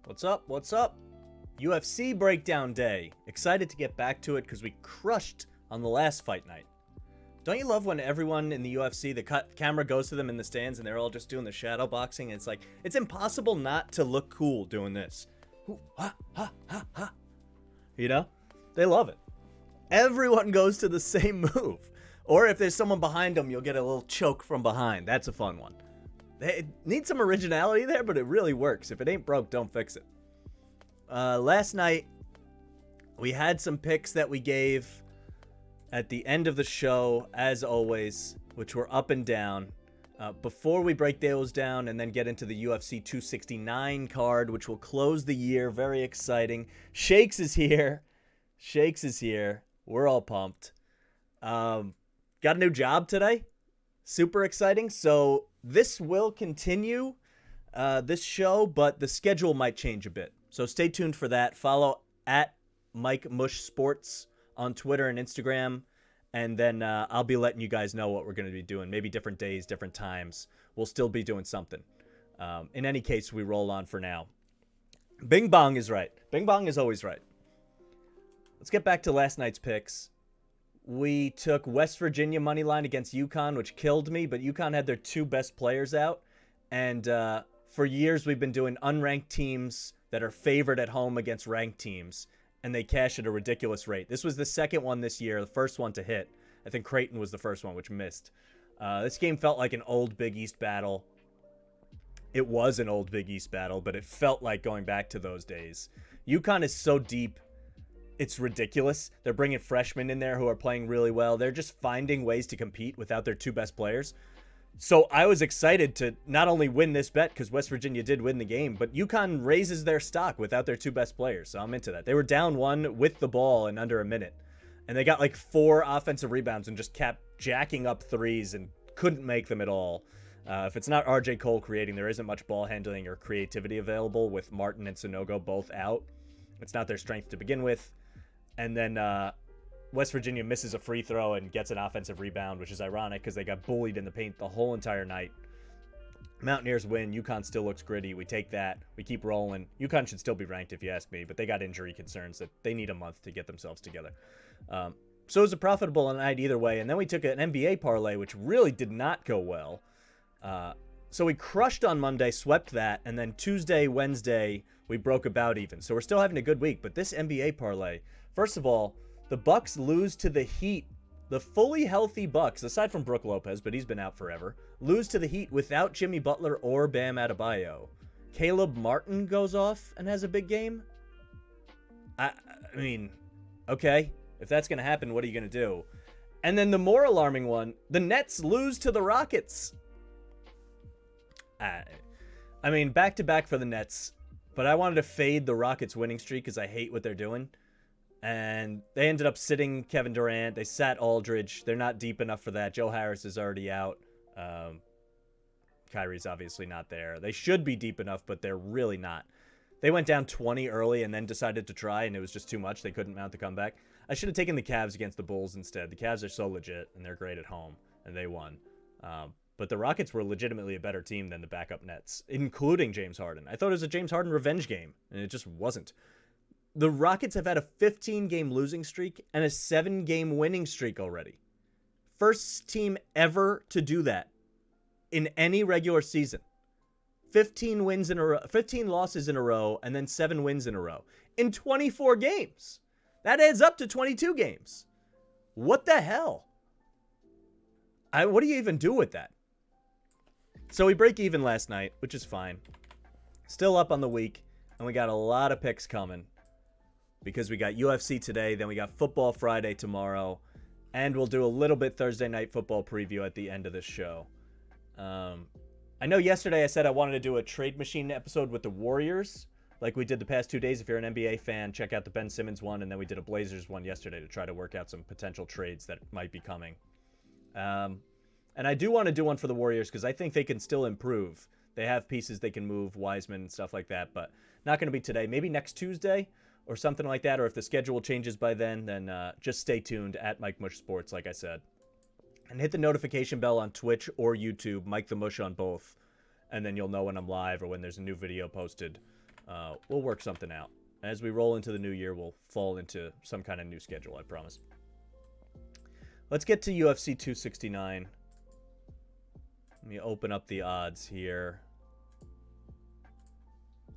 What's up? What's up? UFC breakdown day. Excited to get back to it because we crushed on the last fight night. Don't you love when everyone in the UFC, the camera goes to them in the stands and they're all just doing the shadow boxing? And it's like, it's impossible not to look cool doing this. Ooh, ha, ha, ha, ha. You know? They love it. Everyone goes to the same move. Or if there's someone behind them, you'll get a little choke from behind. That's a fun one. It needs some originality there, but it really works. If it ain't broke, don't fix it. Last night, we had some picks that we gave at the end of the show, as always, which were up and down. Before we break those down and then get into the UFC 269 card, which will close the year, very exciting. Shakes is here. We're all pumped. Got a new job today. Super exciting. So this will continue this show, but the schedule might change a bit. So stay tuned for that. Follow at MikeTheMush Sports on Twitter and Instagram. And then I'll be letting you guys know what we're going to be doing. Maybe different days, different times. We'll still be doing something. In any case, we roll on for now. Bing Bong is right. Bing Bong is always right. Let's get back to last night's picks. We took West Virginia money line against UConn, which killed me, but UConn had their two best players out. And for years, we've been doing unranked teams that are favored at home against ranked teams, and they cash at a ridiculous rate. This was the second one this year, the first one to hit. I think Creighton was the first one, which missed. This game felt like an old Big East battle. It was an old Big East battle, but it felt like going back to those days. UConn is so deep. It's ridiculous. They're bringing freshmen in there who are playing really well. They're just finding ways to compete without their two best players. So I was excited to not only win this bet because West Virginia did win the game, but UConn raises their stock without their two best players. So I'm into that. They were down one with the ball in under a minute. And they got like 4 offensive rebounds and just kept jacking up threes and couldn't make them at all. If it's not RJ Cole creating, there isn't much ball handling or creativity available with Martin and Sonogo both out. It's not their strength to begin with. And then West Virginia misses a free throw and gets an offensive rebound, which is ironic because they got bullied in the paint the whole entire night. Mountaineers win. UConn still looks gritty. We take that. We keep rolling. UConn should still be ranked if you ask me, but they got injury concerns that they need a month to get themselves together. So it was a profitable night either way. And then we took an NBA parlay, which really did not go well. So we crushed on Monday, swept that, and then Tuesday, Wednesday, we broke about even. So we're still having a good week, but this NBA parlay, first of all, the Bucks lose to the Heat. The fully healthy Bucks, aside from Brook Lopez, but he's been out forever, lose to the Heat without Jimmy Butler or Bam Adebayo. Caleb Martin goes off and has a big game? I mean, okay. If that's going to happen, what are you going to do? And then the more alarming one, the Nets lose to the Rockets. I mean, back-to-back for the Nets, but I wanted to fade the Rockets winning streak because I hate what they're doing. And they ended up sitting Kevin Durant. They sat Aldridge. They're not deep enough for that. Joe Harris is already out. Kyrie's obviously not there. They should be deep enough, but they're really not. They went down 20 early and then decided to try, and it was just too much. They couldn't mount the comeback. I should have taken the Cavs against the Bulls instead. The Cavs are so legit, and they're great at home, and they won. But the Rockets were legitimately a better team than the backup Nets, including James Harden. I thought it was a James Harden revenge game, and it just wasn't. The Rockets have had a 15-game losing streak and a 7-game winning streak already. First team ever to do that in any regular season. 15 losses in a row, and then 7 wins in a row in 24 games. That adds up to 22 games. What the hell? What do you even do with that? So we break even last night, which is fine. Still up on the week, and we got a lot of picks coming because we got UFC today, then we got football Friday tomorrow, and we'll do a little bit Thursday night football preview at the end of this show. I know yesterday I said I wanted to do a trade machine episode with the Warriors, like we did the past 2 days. If you're an NBA fan, check out the Ben Simmons one, and then we did a Blazers one yesterday to try to work out some potential trades that might be coming. And I do want to do one for the Warriors because I think they can still improve. They have pieces they can move, Wiseman and stuff like that, but not going to be today. Maybe next Tuesday or something like that, or if the schedule changes by then just stay tuned at MikeTheMush Sports, like I said. And hit the notification bell on Twitch or YouTube, MikeTheMush on both, and then you'll know when I'm live or when there's a new video posted. We'll work something out. As we roll into the new year, we'll fall into some kind of new schedule, I promise. Let's get to UFC 269. Let me open up the odds here,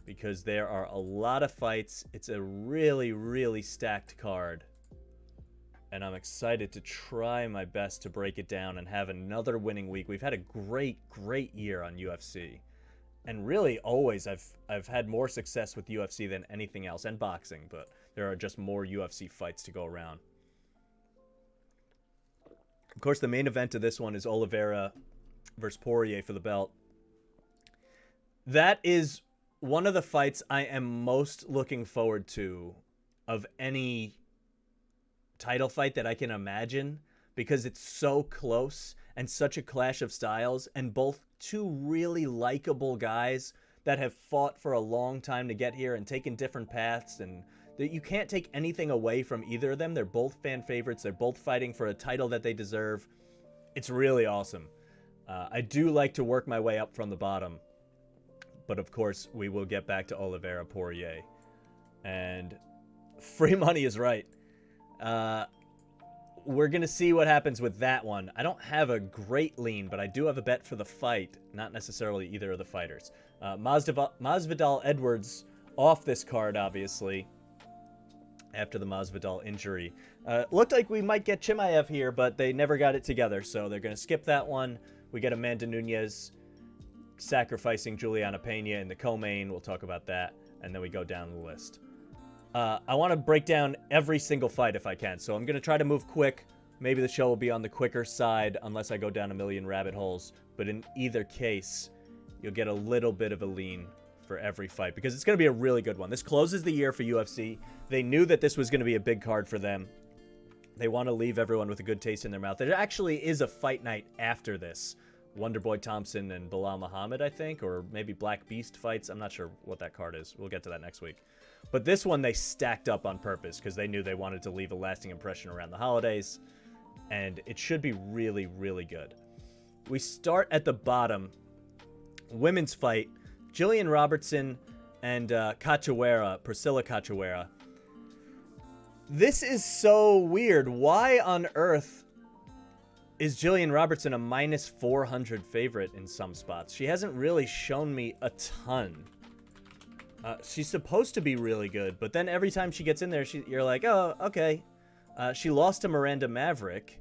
because there are a lot of fights. It's a really, really stacked card. And I'm excited to try my best to break it down and have another winning week. We've had a great, great year on UFC. And really, always, I've had more success with UFC than anything else, and boxing, but there are just more UFC fights to go around. Of course, the main event of this one is Oliveira versus Poirier for the belt. That is one of the fights I am most looking forward to of any title fight that I can imagine, because it's so close and such a clash of styles, and both two really likable guys that have fought for a long time to get here and taken different paths, and that you can't take anything away from either of them. They're both fan favorites. They're both fighting for a title that they deserve. It's really awesome. I do like to work my way up from the bottom, but of course we will get back to Oliveira Poirier, and free money is right. We're going to see what happens with that one. I don't have a great lean, but I do have a bet for the fight, not necessarily either of the fighters. Masvidal Edwards off this card, obviously, after the Masvidal injury. Looked like we might get Chimaev here, but they never got it together, so they're going to skip that one. We get Amanda Nunez sacrificing Juliana Pena in the co-main. We'll talk about that, and then we go down the list. I want to break down every single fight if I can, so I'm going to try to move quick. Maybe the show will be on the quicker side unless I go down a million rabbit holes, but in either case, you'll get a little bit of a lean for every fight, because it's going to be a really good one. This closes the year for UFC. They knew that this was going to be a big card for them. They want to leave everyone with a good taste in their mouth. There actually is a fight night after this. Wonderboy Thompson and Bilal Muhammad, I think, or maybe Black Beast fights. I'm not sure what that card is. We'll get to that next week. But this one they stacked up on purpose because they knew they wanted to leave a lasting impression around the holidays, and it should be really, really good. We start at the bottom. Women's fight, Jillian Robertson and Priscilla Cachoeira. This is so weird. Why on earth is Jillian Robertson a minus 400 favorite in some spots? She hasn't really shown me a ton. She's supposed to be really good, but then every time she gets in there, you're like, oh, okay. She lost to Miranda Maverick,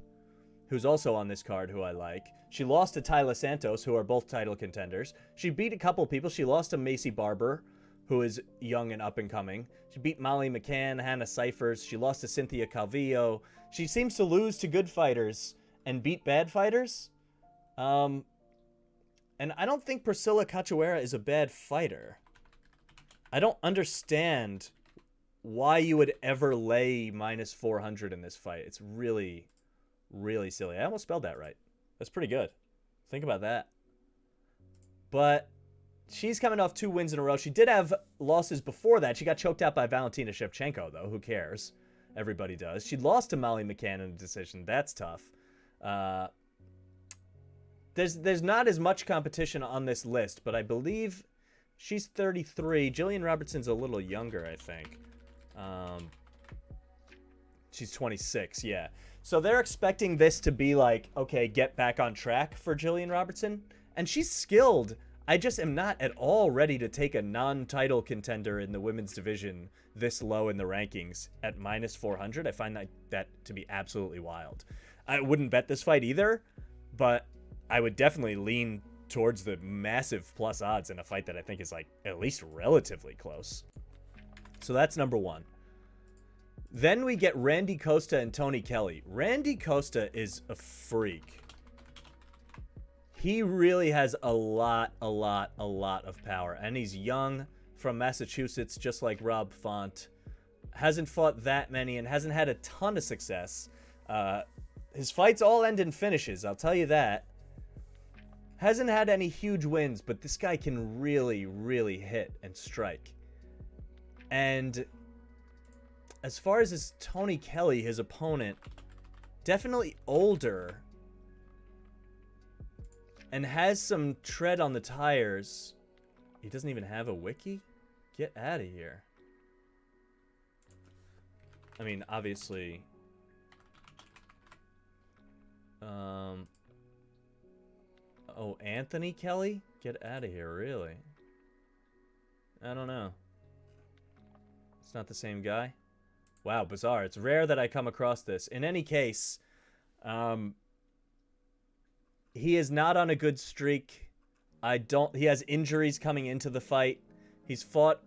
who's also on this card, who I like. She lost to Taila Santos, who are both title contenders. She beat a couple people. She lost to Macy Barber, who is young and up and coming. She beat Molly McCann, Hannah Cyphers. She lost to Cynthia Calvillo. She seems to lose to good fighters and beat bad fighters. And I don't think Priscilla Cachoeira is a bad fighter. I don't understand why you would ever lay minus 400 in this fight. It's really, really silly. I almost spelled that right. That's pretty good. Think about that. But she's coming off 2 wins in a row. She did have losses before that. She got choked out by Valentina Shevchenko, though. Who cares? Everybody does. She lost to Molly McCann in a decision. That's tough. There's not as much competition on this list, but I believe she's 33. Jillian Robertson's a little younger, I think. She's 26, yeah. So they're expecting this to be like, okay, get back on track for Jillian Robertson. And she's skilled. I just am not at all ready to take a non-title contender in the women's division this low in the rankings at minus 400. I find that to be absolutely wild. I wouldn't bet this fight either, but I would definitely lean towards the massive plus odds in a fight that I think is like at least relatively close. So that's number one. Then we get Randy Costa and Tony Kelly. Randy Costa is a freak. He really has a lot of power. And he's young, from Massachusetts, just like Rob Font. Hasn't fought that many and hasn't had a ton of success. His fights all end in finishes, I'll tell you that. Hasn't had any huge wins, but this guy can really, really hit and strike. And as far as his Tony Kelly, his opponent, definitely older and has some tread on the tires. He doesn't even have a wiki? Get out of here. I mean, obviously... Oh, Anthony Kelly? Get out of here, really? I don't know. It's not the same guy? Wow, bizarre. It's rare that I come across this. In any case, he is not on a good streak. He has injuries coming into the fight. He's fought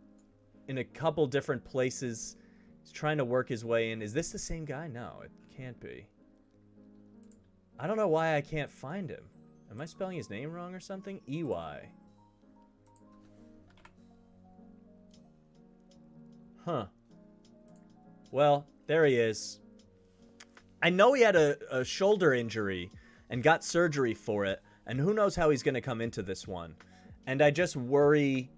in a couple different places. He's trying to work his way in. Is this the same guy? No, it can't be. I don't know why I can't find him. Am I spelling his name wrong or something? E-Y. Huh. Well, there he is. I know he had a shoulder injury and got surgery for it, and who knows how he's going to come into this one. And I just worry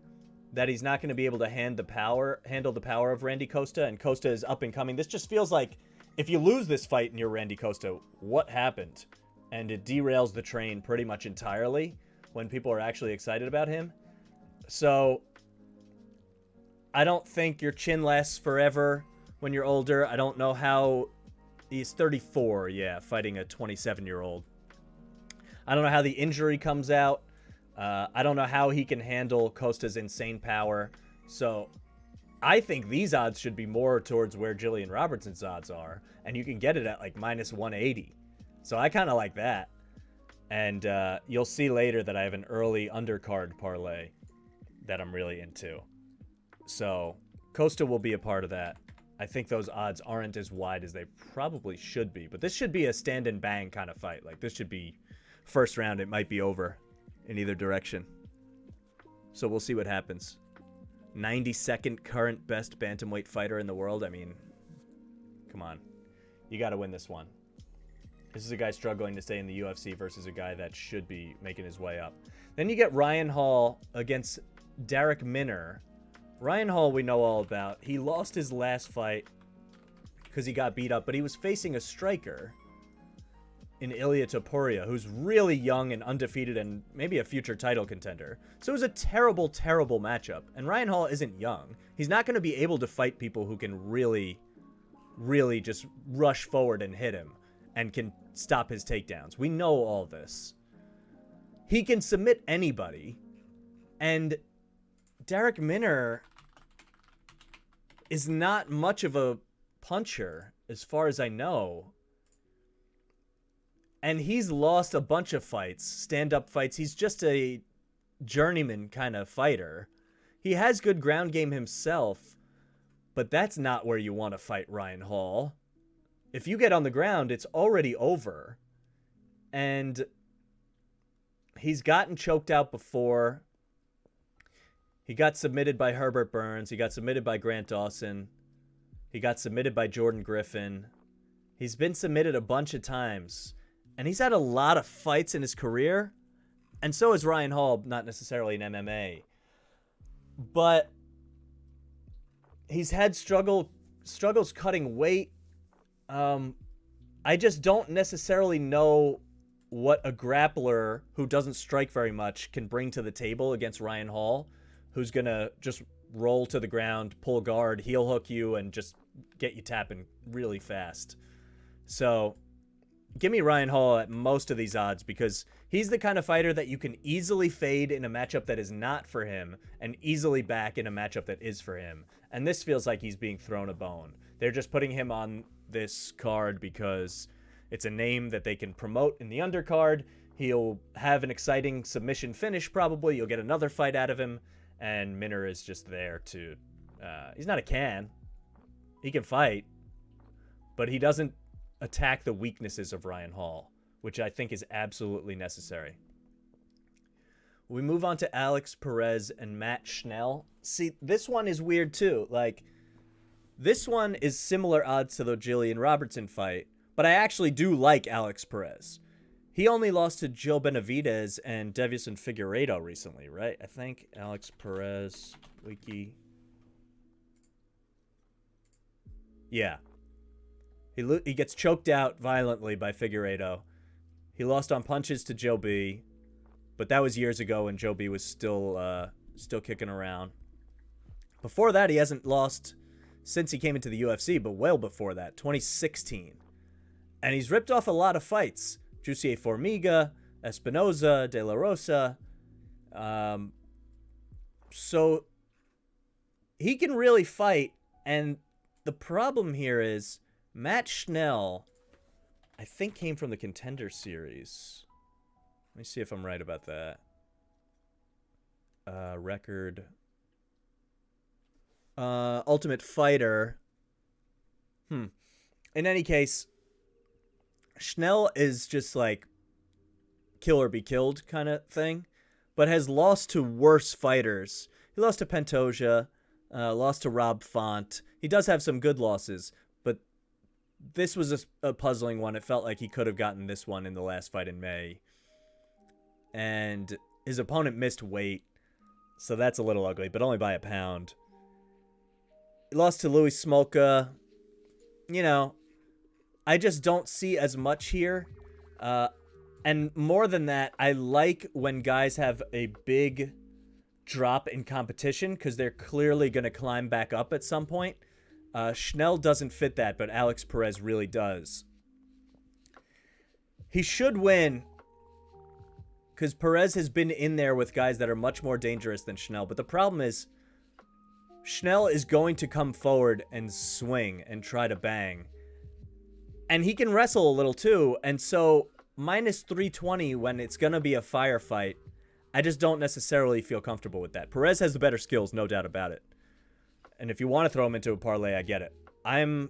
that he's not going to be able to handle the power of Randy Costa, and Costa is up and coming. This just feels like if you lose this fight and you're Randy Costa, what happened? And it derails the train pretty much entirely when people are actually excited about him. So I don't think your chin lasts forever when you're older. I don't know how... He's 34, yeah, fighting a 27-year-old. I don't know how the injury comes out. I don't know how he can handle Costa's insane power. So I think these odds should be more towards where Jillian Robertson's odds are. And you can get it at like minus 180. So I kind of like that. And you'll see later that I have an early undercard parlay that I'm really into. So Costa will be a part of that. I think those odds aren't as wide as they probably should be. But this should be a stand and bang kind of fight. Like this should be first round. It might be over in either direction. So we'll see what happens. 92nd current best bantamweight fighter in the world. I mean, come on. You got to win this one. This is a guy struggling to stay in the UFC versus a guy that should be making his way up. Then you get Ryan Hall against Derrick Minner. Ryan Hall we know all about. He lost his last fight because he got beat up, but he was facing a striker in Ige and Porier, who's really young and undefeated and maybe a future title contender. So it was a terrible, terrible matchup. And Ryan Hall isn't young. He's not going to be able to fight people who can really, really just rush forward and hit him and can stop his takedowns. We know all this. He can submit anybody. And Derrick Minner is not much of a puncher, as far as I know. And he's lost a bunch of fights, stand-up fights. He's just a journeyman kind of fighter. He has good ground game himself, but that's not where you want to fight Ryan Hall. If you get on the ground, it's already over. And he's gotten choked out before. He got submitted by Herbert Burns. He got submitted by Grant Dawson. He got submitted by Jordan Griffin. He's been submitted a bunch of times. And he's had a lot of fights in his career. And so is Ryan Hall, not necessarily in MMA. But he's had struggles cutting weight. I just don't necessarily know what a grappler who doesn't strike very much can bring to the table against Ryan Hall, who's going to just roll to the ground, pull guard, heel hook you, and just get you tapping really fast. So give me Ryan Hall at most of these odds because he's the kind of fighter that you can easily fade in a matchup that is not for him and easily back in a matchup that is for him. And this feels like he's being thrown a bone. They're just putting him on this card because it's a name that they can promote in the undercard. He'll have an exciting submission finish probably. You'll get another fight out of him. And Minner is just there to... he's not a can. He can fight. But he doesn't attack the weaknesses of Ryan Hall, which I think is absolutely necessary. We move on to Alex Perez and Matt Schnell. See, this one is weird too. Like, this one is similar odds to the Jillian Robertson fight, but I actually do like Alex Perez. He only lost to Joe Benavidez and Deiveson Figueiredo recently, right? I think Alex Perez, wiki. Yeah. He gets choked out violently by Figueiredo. He lost on punches to Joe B, but that was years ago when Joe B was still kicking around. Before that, he hasn't lost since he came into the UFC, but well before that, 2016. And he's ripped off a lot of fights. Jussier Formiga, Espinoza, De La Rosa. So he can really fight. And the problem here is Matt Schnell, I think, came from the Contender Series. Let me see if I'm right about that. Record. Ultimate Fighter. In any case, Schnell is just like kill or be killed kind of thing, but has lost to worse fighters. He lost to Pantoja, lost to Rob Font. He does have some good losses, but this was a puzzling one. It felt like he could have gotten this one in the last fight in May. And his opponent missed weight, so that's a little ugly, but only by a pound. He lost to Louis Smolka. You know, I just don't see as much here. And more than that, I like when guys have a big drop in competition because they're clearly going to climb back up at some point. Schnell doesn't fit that, but Alex Perez really does. He should win because Perez has been in there with guys that are much more dangerous than Schnell. But the problem is Schnell is going to come forward and swing and try to bang. And he can wrestle a little too. And so minus 320 when it's going to be a firefight, I just don't necessarily feel comfortable with that. Perez has the better skills, no doubt about it. And if you want to throw him into a parlay, I get it. I'm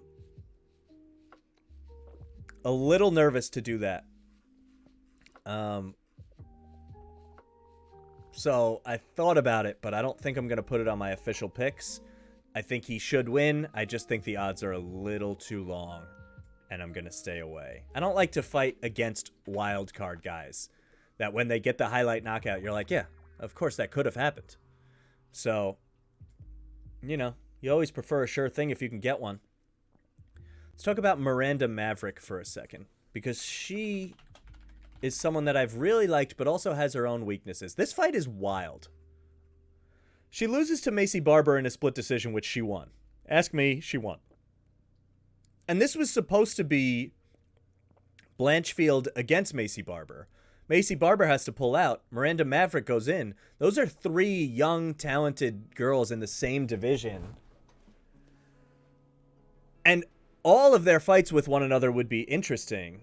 a little nervous to do that. So I thought about it, but I don't think I'm going to put it on my official picks. I think he should win. I just think the odds are a little too long, and I'm going to stay away. I don't like to fight against wild card guys that when they get the highlight knockout, you're like, yeah, of course that could have happened. So, you know, you always prefer a sure thing if you can get one. Let's talk about Miranda Maverick for a second, because she is someone that I've really liked, but also has her own weaknesses. This fight is wild. She loses to Maycee Barber in a split decision, which she won. Ask me, she won. And this was supposed to be Blanchfield against Maycee Barber. Maycee Barber has to pull out. Miranda Maverick goes in. Those are three young, talented girls in the same division. And all of their fights with one another would be interesting.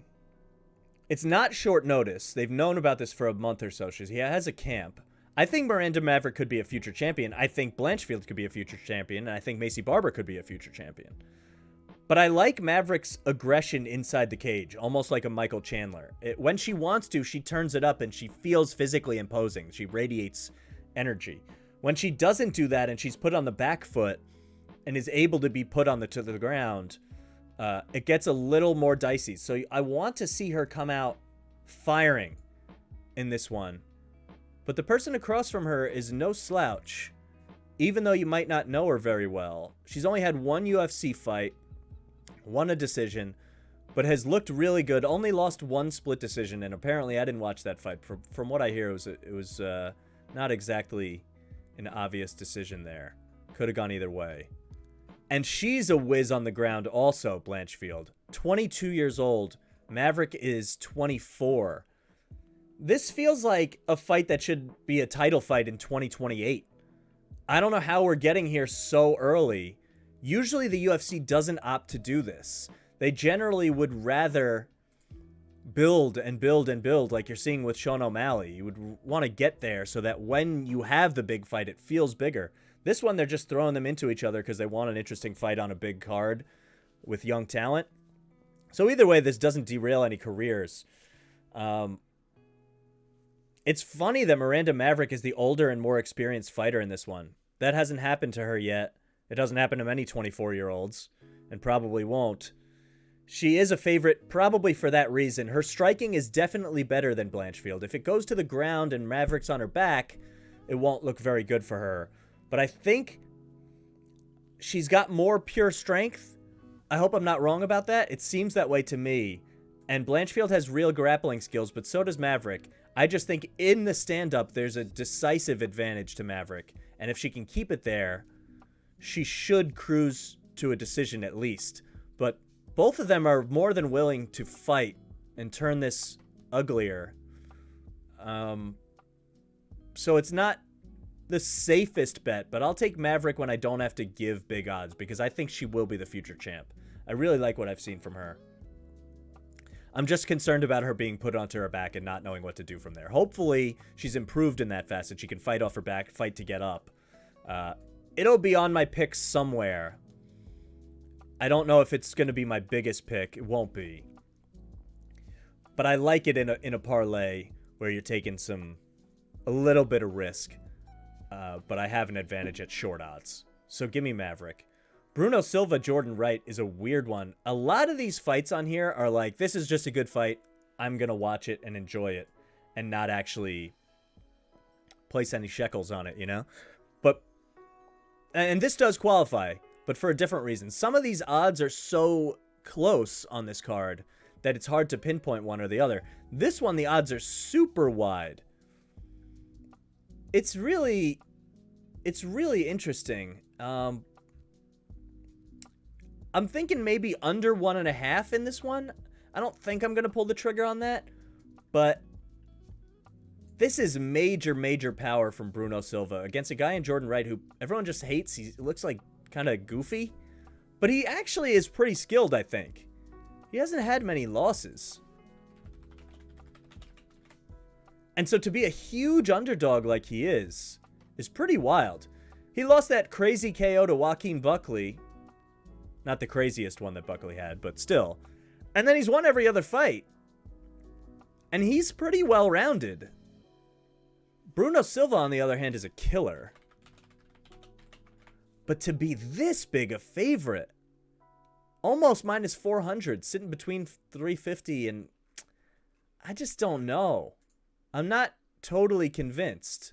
It's not short notice. They've known about this for a month or so. She has a camp. I think Miranda Maverick could be a future champion. I think Blanchfield could be a future champion. And I think Maycee Barber could be a future champion. But I like Maverick's aggression inside the cage, almost like a Michael Chandler. When she wants to, she turns it up and she feels physically imposing. She radiates energy. When she doesn't do that and she's put on the back foot and is able to be put on to the ground, it gets a little more dicey. So I want to see her come out firing in this one. But the person across from her is no slouch, even though you might not know her very well. She's only had one UFC fight, won a decision, but has looked really good. Only lost one split decision, and apparently I didn't watch that fight. From what I hear, it was not exactly an obvious decision there. Could have gone either way. And she's a whiz on the ground also, Blanchfield. 22 years old. Maverick is 24. This feels like a fight that should be a title fight in 2028. I don't know how we're getting here so early. Usually the UFC doesn't opt to do this. They generally would rather build and build and build like you're seeing with Sean O'Malley. You would want to get there so that when you have the big fight, it feels bigger. This one, they're just throwing them into each other because they want an interesting fight on a big card with young talent. So either way, this doesn't derail any careers. It's funny that Miranda Maverick is the older and more experienced fighter in this one. That hasn't happened to her yet. It doesn't happen to many 24-year-olds, and probably won't. She is a favorite probably for that reason. Her striking is definitely better than Blanchfield. If it goes to the ground and Maverick's on her back, it won't look very good for her. But I think she's got more pure strength. I hope I'm not wrong about that. It seems that way to me. And Blanchfield has real grappling skills, but so does Maverick. I just think in the stand-up, there's a decisive advantage to Maverick. And if she can keep it there, she should cruise to a decision at least. But both of them are more than willing to fight and turn this uglier. So it's not the safest bet, but I'll take Maverick when I don't have to give big odds because I think she will be the future champ. I really like what I've seen from her. I'm just concerned about her being put onto her back and not knowing what to do from there. Hopefully, she's improved in that facet. She can fight off her back, fight to get up. It'll be on my picks somewhere. I don't know if it's going to be my biggest pick. It won't be. But I like it in a parlay where you're taking a little bit of risk. But I have an advantage at short odds. So give me Maverick. Bruno Silva, Jordan Wright is a weird one. A lot of these fights on here are like, this is just a good fight. I'm going to watch it and enjoy it and not actually place any shekels on it, you know? And this does qualify, but for a different reason. Some of these odds are so close on this card that it's hard to pinpoint one or the other. This one, the odds are super wide. It's really interesting. I'm thinking maybe under 1.5 in this one. I don't think I'm going to pull the trigger on that, but this is major power from Bruno Silva against a guy in Jordan Wright who everyone just hates. He looks like kind of goofy, but he actually is pretty skilled, I think. He hasn't had many losses. And so to be a huge underdog like he is pretty wild. He lost that crazy KO to Joaquin Buckley. Not the craziest one that Buckley had, but still. And then he's won every other fight. And he's pretty well-rounded. Bruno Silva, on the other hand, is a killer. But to be this big a favorite, almost minus 400, sitting between 350 and... I just don't know. I'm not totally convinced.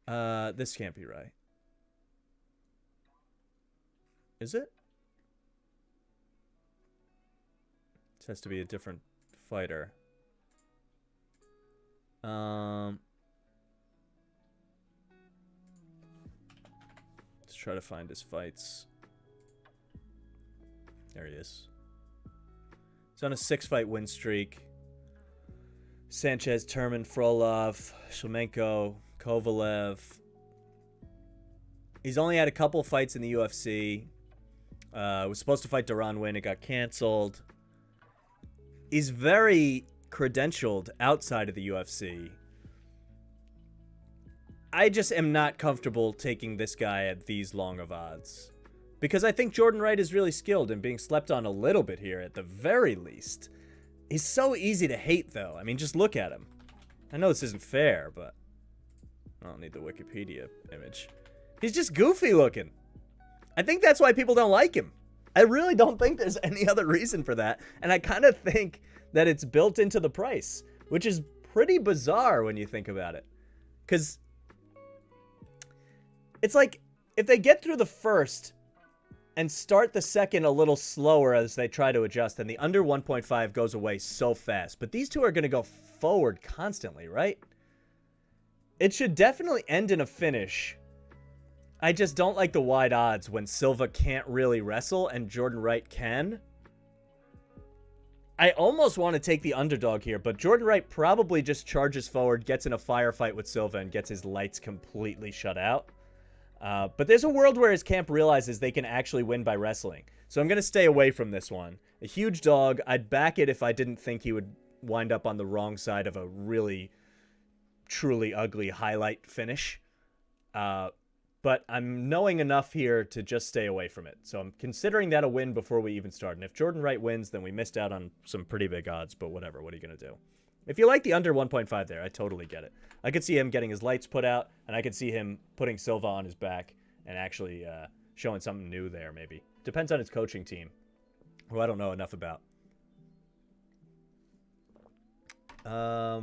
This can't be right. Is it? This has to be a different fighter. Let's try to find his fights. There he is. He's on a 6-fight win streak. Sanchez, Turman, Frolov, Shlemenko, Kovalev. He's only had a couple fights in the UFC. Was supposed to fight Duran Win. It got canceled. He's very credentialed outside of the UFC. I just am not comfortable taking this guy at these long of odds. Because I think Jordan Wright is really skilled and being slept on a little bit here at the very least. He's so easy to hate, though. I mean, just look at him. I know this isn't fair, but I don't need the Wikipedia image. He's just goofy looking. I think that's why people don't like him. I really don't think there's any other reason for that. And I kind of think that it's built into the price, which is pretty bizarre when you think about it. Because it's like, if they get through the first and start the second a little slower as they try to adjust, then the under 1.5 goes away so fast. But these two are going to go forward constantly, right? It should definitely end in a finish. I just don't like the wide odds when Silva can't really wrestle and Jordan Wright can. I almost want to take the underdog here, but Jordan Wright probably just charges forward, gets in a firefight with Silva, and gets his lights completely shut out. But there's a world where his camp realizes they can actually win by wrestling. So I'm going to stay away from this one. A huge dog. I'd back it if I didn't think he would wind up on the wrong side of a really, truly ugly highlight finish. But I'm knowing enough here to just stay away from it. So I'm considering that a win before we even start. And if Jordan Wright wins, then we missed out on some pretty big odds. But whatever. What are you going to do? If you like the under 1.5 there, I totally get it. I could see him getting his lights put out, and I could see him putting Silva on his back and actually showing something new there, maybe. Depends on his coaching team, who I don't know enough about. I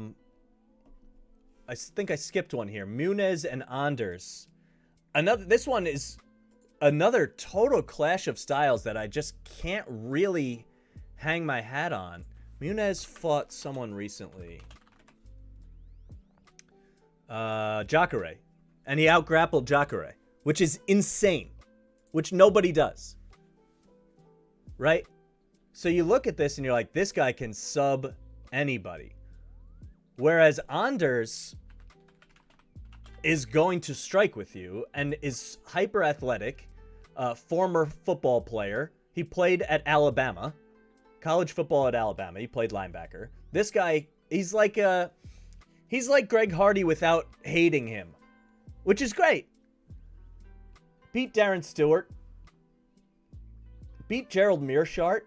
think I skipped one here. Nunez and Anders. This one is another total clash of styles that I just can't really hang my hat on. Nunez fought someone recently. Jacare. And he out-grappled Jacare, which is insane. which nobody does. Right? So you look at this and you're like, this guy can sub anybody. Whereas Anders is going to strike with you and is hyper athletic, former football player. He played at Alabama, college football at Alabama. He played linebacker. This guy, he's like Greg Hardy without hating him, which is great. Beat Darren Stewart. Beat Gerald Mearshart.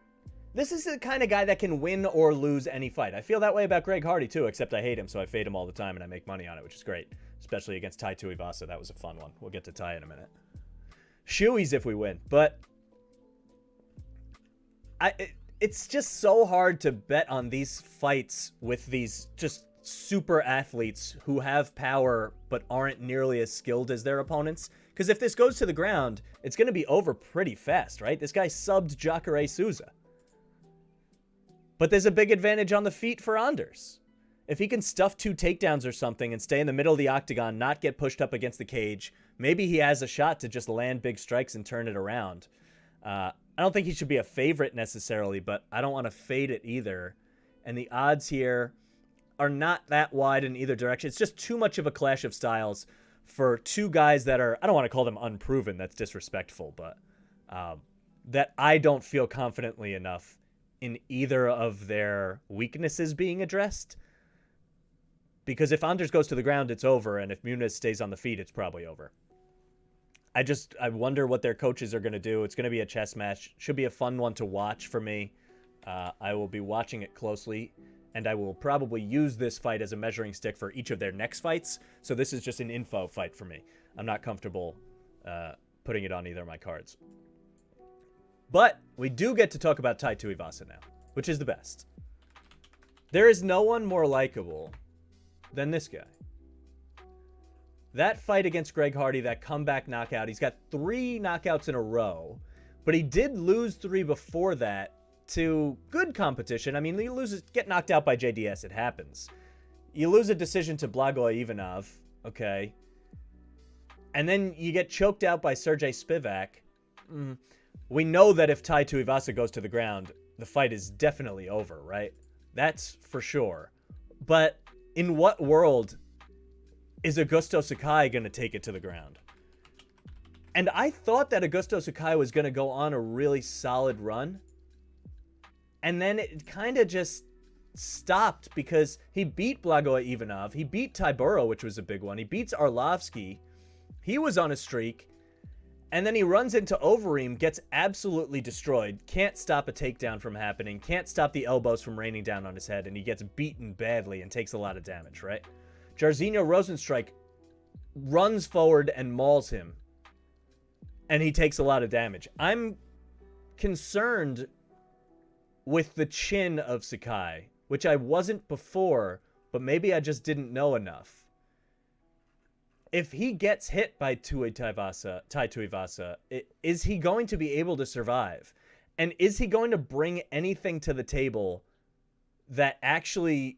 This is the kind of guy that can win or lose any fight. I feel that way about Greg Hardy too, except I hate him, so I fade him all the time and I make money on it, which is great. Especially against Tai Tuivasa. That was a fun one. We'll get to Tai in a minute. Shoeys if we win. But it's just so hard to bet on these fights with these just super athletes who have power but aren't nearly as skilled as their opponents. Because if this goes to the ground, it's going to be over pretty fast, right? This guy subbed Jacare Souza. But there's a big advantage on the feet for Anders. If he can stuff 2 takedowns or something and stay in the middle of the octagon, not get pushed up against the cage, maybe he has a shot to just land big strikes and turn it around. I don't think he should be a favorite necessarily, but I don't want to fade it either. And the odds here are not that wide in either direction. It's just too much of a clash of styles for 2 guys that are, I don't want to call them unproven, that's disrespectful, but that I don't feel confidently enough in either of their weaknesses being addressed. Because if Anders goes to the ground, it's over, and if Nunez stays on the feet, it's probably over. I wonder what their coaches are going to do. It's going to be a chess match. Should be a fun one to watch for me. I will be watching it closely, and I will probably use this fight as a measuring stick for each of their next fights. So this is just an info fight for me. I'm not comfortable putting it on either of my cards. But we do get to talk about Tai Tuivasa now, which is the best. There is no one more likable than this guy. That fight against Greg Hardy, that comeback knockout, he's got 3 knockouts in a row, but he did lose 3 before that to good competition. I mean, he get knocked out by JDS, it happens. You lose a decision to Blagoy Ivanov, okay, and then you get choked out by Sergey Spivak. We know that if Tai Tuivasa goes to the ground, the fight is definitely over, right? That's for sure. But in what world is Augusto Sakai going to take it to the ground? And I thought that Augusto Sakai was going to go on a really solid run. And then it kind of just stopped because he beat Blagoy Ivanov. He beat Tyburo, which was a big one. He beats Arlovsky. He was on a streak. And then he runs into Overeem, gets absolutely destroyed, can't stop a takedown from happening, can't stop the elbows from raining down on his head, and he gets beaten badly and takes a lot of damage, right? Jairzinho Rozenstruik runs forward and mauls him, and he takes a lot of damage. I'm concerned with the chin of Sakai, which I wasn't before, but maybe I just didn't know enough. If he gets hit by Tai Tuivasa, is he going to be able to survive? And is he going to bring anything to the table that actually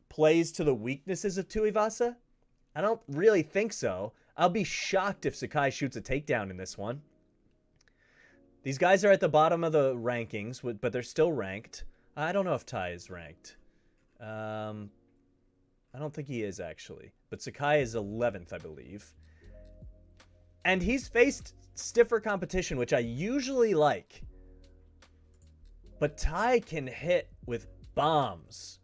plays to the weaknesses of Tuivasa? I don't really think so. I'll be shocked if Sakai shoots a takedown in this one. These guys are at the bottom of the rankings, but they're still ranked. I don't know if Tai is ranked. I don't think he is, actually. But Sakai is 11th, I believe. And he's faced stiffer competition, which I usually like. But Tai can hit with bombs.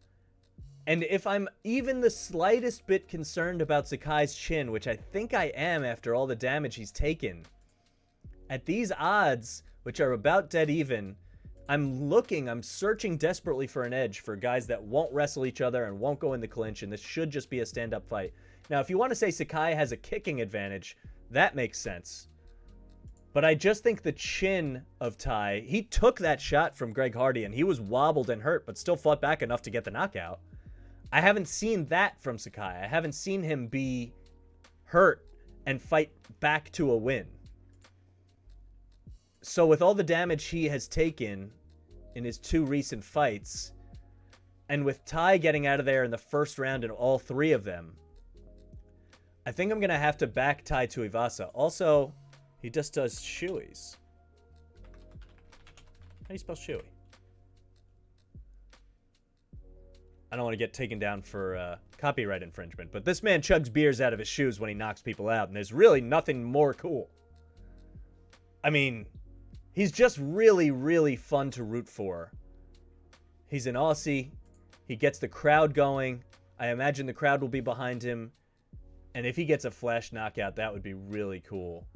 And if I'm even the slightest bit concerned about Sakai's chin, which I think I am after all the damage he's taken, at these odds, which are about dead even, I'm searching desperately for an edge for guys that won't wrestle each other and won't go in the clinch, and this should just be a stand-up fight. Now, if you want to say Sakai has a kicking advantage, that makes sense. But I just think the chin of Tai, he took that shot from Greg Hardy, and he was wobbled and hurt, but still fought back enough to get the knockout. I haven't seen that from Sakai. I haven't seen him be hurt and fight back to a win. So with all the damage he has taken in his 2 recent fights, and with Tai getting out of there in the first round in all 3 of them, I think I'm going to have to back Tai Tuivasa. Also, He just does shoeys. How do you spell shoey? I don't want to get taken down for copyright infringement, but this man chugs beers out of his shoes when he knocks people out, and there's really nothing more cool. I mean, he's just really, really fun to root for. He's an Aussie. He gets the crowd going. I imagine the crowd will be behind him. And if he gets a flash knockout, that would be really cool.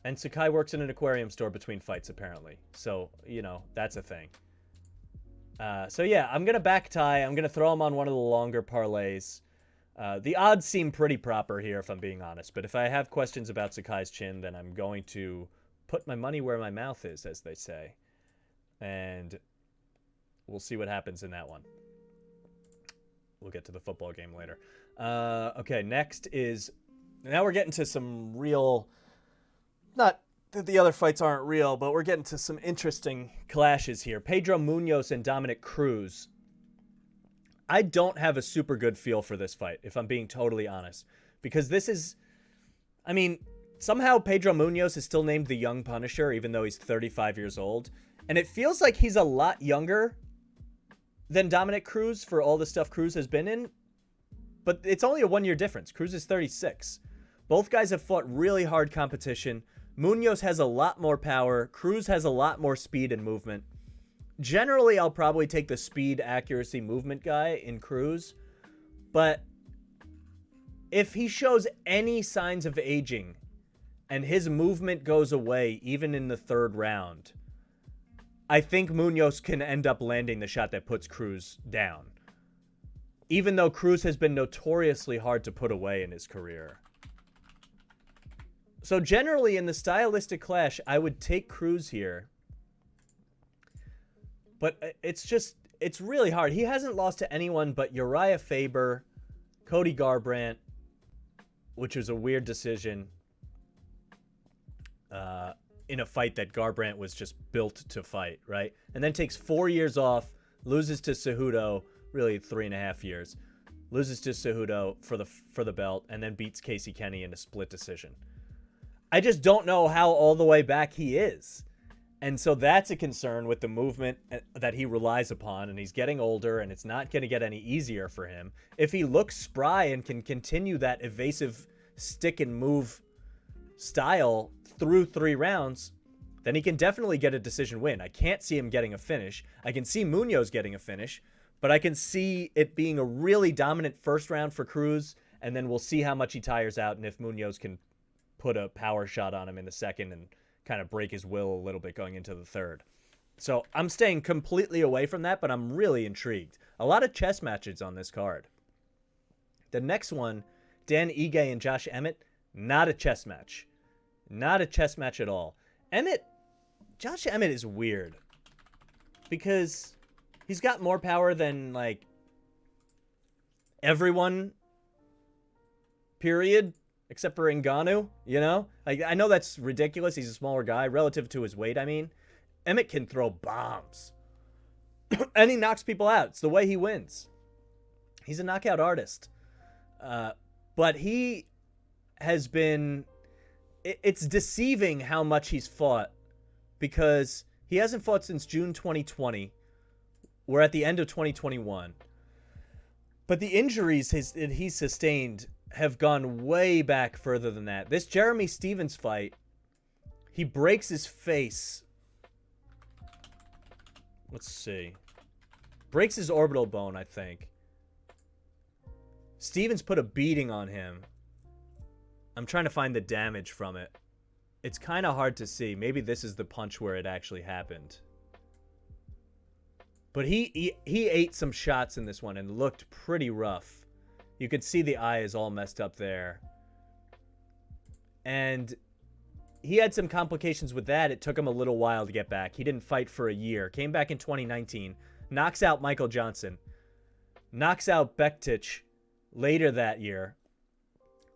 And Sakai works in an aquarium store between fights, apparently. So, you know, that's a thing. So yeah, I'm going to back Tai. I'm going to throw him on one of the longer parlays. The odds seem pretty proper here, if I'm being honest. But if I have questions about Sakai's chin, then I'm going to put my money where my mouth is, as they say. And we'll see what happens in that one. We'll get to the football game later. Okay, next is... Now we're getting to some real... Not that the other fights aren't real, but we're getting to some interesting clashes here. Pedro Munoz and Dominic Cruz. I don't have a super good feel for this fight, if I'm being totally honest. Because this is... I mean, somehow Pedro Munoz is still named the Young Punisher, even though he's 35 years old. And it feels like he's a lot younger than Dominic Cruz for all the stuff Cruz has been in. But it's only a 1-year difference. Cruz is 36. Both guys have fought really hard competition. Munoz has a lot more power. Cruz has a lot more speed and movement. Generally, I'll probably take the speed, accuracy, movement guy in Cruz. But if he shows any signs of aging and his movement goes away, even in the third round, I think Munoz can end up landing the shot that puts Cruz down. Even though Cruz has been notoriously hard to put away in his career. So generally, in the stylistic clash, I would take Cruz here. But it's really hard. He hasn't lost to anyone but Uriah Faber, Cody Garbrandt, which was a weird decision in a fight that Garbrandt was just built to fight, right? And then takes 4 years off, loses to Cejudo, really 3.5 years, loses to Cejudo for the belt, and then beats Casey Kenny in a split decision. I just don't know how all the way back he is. And so that's a concern with the movement that he relies upon, and he's getting older, and it's not going to get any easier for him. If he looks spry and can continue that evasive stick and move style through 3 rounds, then he can definitely get a decision win. I can't see him getting a finish. I can see Munoz getting a finish, but I can see it being a really dominant first round for Cruz, and then we'll see how much he tires out and if Munoz can put a power shot on him in the second and kind of break his will a little bit going into the third. So I'm staying completely away from that, but I'm really intrigued. A lot of chess matches on this card. The next one, Ige and Josh Emmett, not a chess match. Not a chess match at all. Josh Emmett is weird because he's got more power than like everyone, period. Except for Ngannou, you know? I know that's ridiculous. He's a smaller guy relative to his weight, I mean. Emmett can throw bombs. And he knocks people out. It's the way he wins. He's a knockout artist. But he has been... It's deceiving how much he's fought. Because he hasn't fought since June 2020. We're at the end of 2021. But the injuries he's sustained have gone way back further than that. This Jeremy Stevens fight, he breaks his face. Let's see. Breaks his orbital bone, I think. Stevens put a beating on him. I'm trying to find the damage from it. It's kind of hard to see. Maybe this is the punch where it actually happened. But he ate some shots in this one and looked pretty rough. You could see the eye is all messed up there. And he had some complications with that. It took him a little while to get back. He didn't fight for a year. Came back in 2019. Knocks out Michael Johnson. Knocks out Bektic later that year.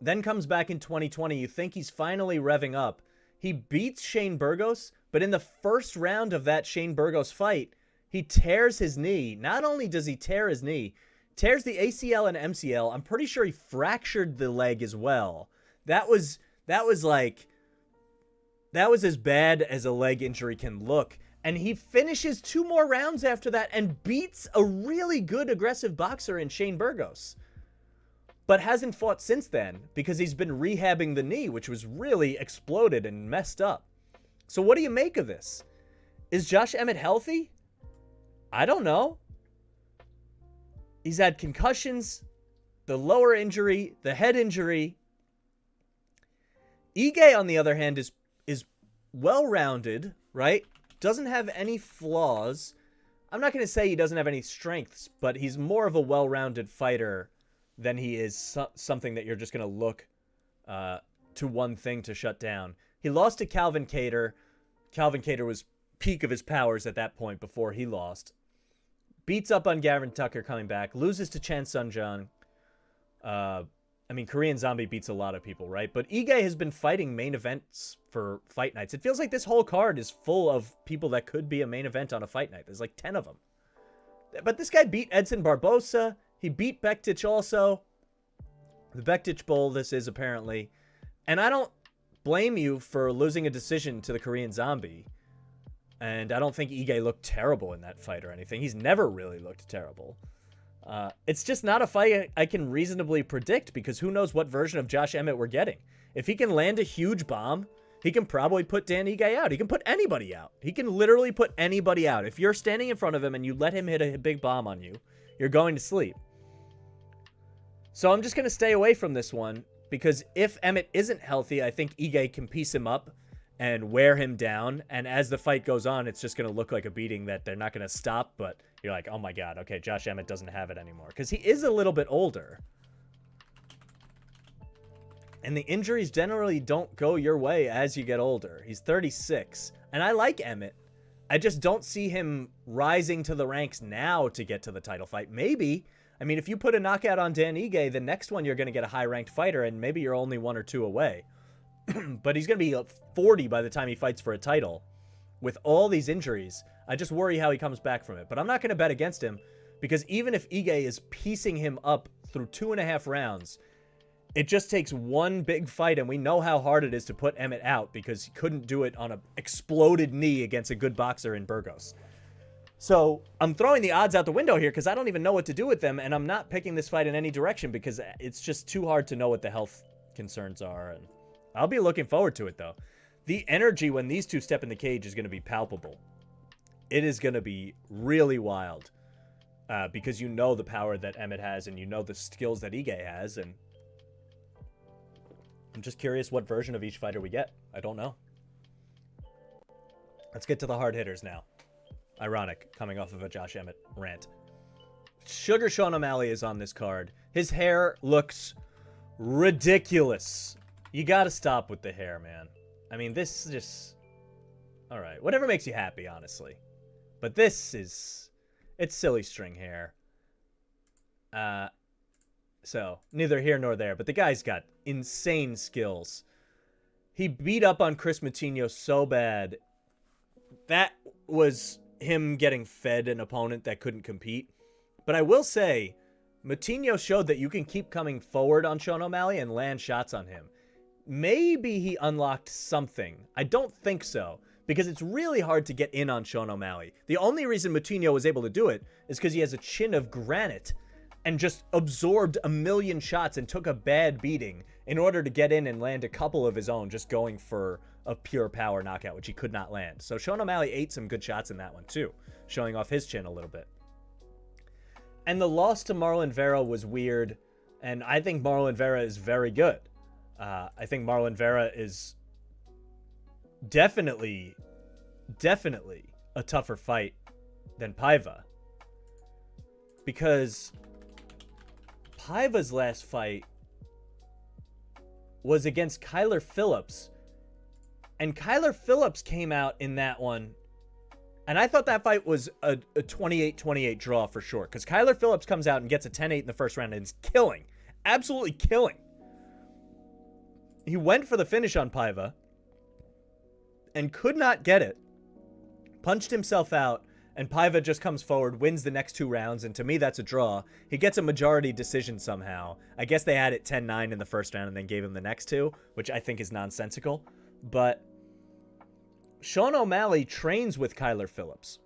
Then comes back in 2020. You think he's finally revving up. He beats Shane Burgos, but in the first round of that Shane Burgos fight, he tears his knee. Not only does he tear his knee, tears the ACL and MCL. I'm pretty sure he fractured the leg as well. That was like That was as bad as a leg injury can look. And he finishes 2 more rounds after that and beats a really good aggressive boxer in Shane Burgos. But hasn't fought since then because he's been rehabbing the knee, which was really exploded and messed up. So what do you make of this? Is Josh Emmett healthy? I don't know. He's had concussions, the lower injury, the head injury. Ige, on the other hand, is well-rounded, right? Doesn't have any flaws. I'm not going to say he doesn't have any strengths, but he's more of a well-rounded fighter than he is something that you're just going to look to one thing to shut down. He lost to Calvin Kattar. Calvin Kattar was peak of his powers at that point before he lost. Beats up on Gavin Tucker coming back. Loses to Chan Sung-jang. Korean Zombie beats a lot of people, right? But Ige has been fighting main events for fight nights. It feels like this whole card is full of people that could be a main event on a fight night. There's like 10 of them. But this guy beat Edson Barbosa. He beat Bektic also. The Bektic Bowl, this is apparently. And I don't blame you for losing a decision to the Korean Zombie. And I don't think Ige looked terrible in that fight or anything. He's never really looked terrible. It's just not a fight I can reasonably predict because who knows what version of Josh Emmett we're getting. If he can land a huge bomb, he can probably put Dan Ige out. He can put anybody out. He can literally put anybody out. If you're standing in front of him and you let him hit a big bomb on you, you're going to sleep. So I'm just going to stay away from this one because if Emmett isn't healthy, I think Ige can piece him up and wear him down. And as the fight goes on, it's just going to look like a beating that they're not going to stop. But you're like, oh my God, okay, Josh Emmett doesn't have it anymore. Because he is a little bit older. And the injuries generally don't go your way as you get older. He's 36. And I like Emmett. I just don't see him rising to the ranks now to get to the title fight. Maybe. I mean, if you put a knockout on Dan Ige, the next one you're going to get a high-ranked fighter, and maybe you're only 1 or 2 away. But he's going to be 40 by the time he fights for a title. With all these injuries, I just worry how he comes back from it. But I'm not going to bet against him because even if Ige is piecing him up through 2.5 rounds, it just takes one big fight, and we know how hard it is to put Emmett out because he couldn't do it on an exploded knee against a good boxer in Burgos. So I'm throwing the odds out the window here because I don't even know what to do with them, and I'm not picking this fight in any direction because it's just too hard to know what the health concerns are. And I'll be looking forward to it, though. The energy when these two step in the cage is going to be palpable. It is going to be really wild because you know the power that Emmett has and you know the skills that Ige has. And I'm just curious what version of each fighter we get. I don't know. Let's get to the hard hitters now. Ironic, coming off of a Josh Emmett rant. Sugar Sean O'Malley is on this card. His hair looks ridiculous. You gotta stop with the hair, man. I mean, this is just... Alright, whatever makes you happy, honestly. But this is... It's silly string hair. So, neither here nor there. But the guy's got insane skills. He beat up on Chris Moutinho so bad. That was him getting fed an opponent that couldn't compete. But I will say, Moutinho showed that you can keep coming forward on Sean O'Malley and land shots on him. Maybe he unlocked something. I don't think so, because it's really hard to get in on Sean O'Malley. The only reason Moutinho was able to do it is because he has a chin of granite and just absorbed a million shots and took a bad beating in order to get in and land a couple of his own, just going for a pure power knockout, which he could not land. So Sean O'Malley ate some good shots in that one too, showing off his chin a little bit. And the loss to Marlon Vera was weird, and I think Marlon Vera is very good. I think Marlon Vera is definitely a tougher fight than Paiva. Because Paiva's last fight was against Kyler Phillips. And Kyler Phillips came out in that one. And I thought that fight was a 28-28 draw for sure. Because Kyler Phillips comes out and gets a 10-8 in the first round and is killing. Absolutely killing. He went for the finish on Paiva and could not get it. Punched himself out, and Paiva just comes forward, wins the next 2 rounds, and to me that's a draw. He gets a majority decision somehow. I guess they had it 10-9 in the first round and then gave him the next 2, which I think is nonsensical. But Sean O'Malley trains with Kyler Phillips.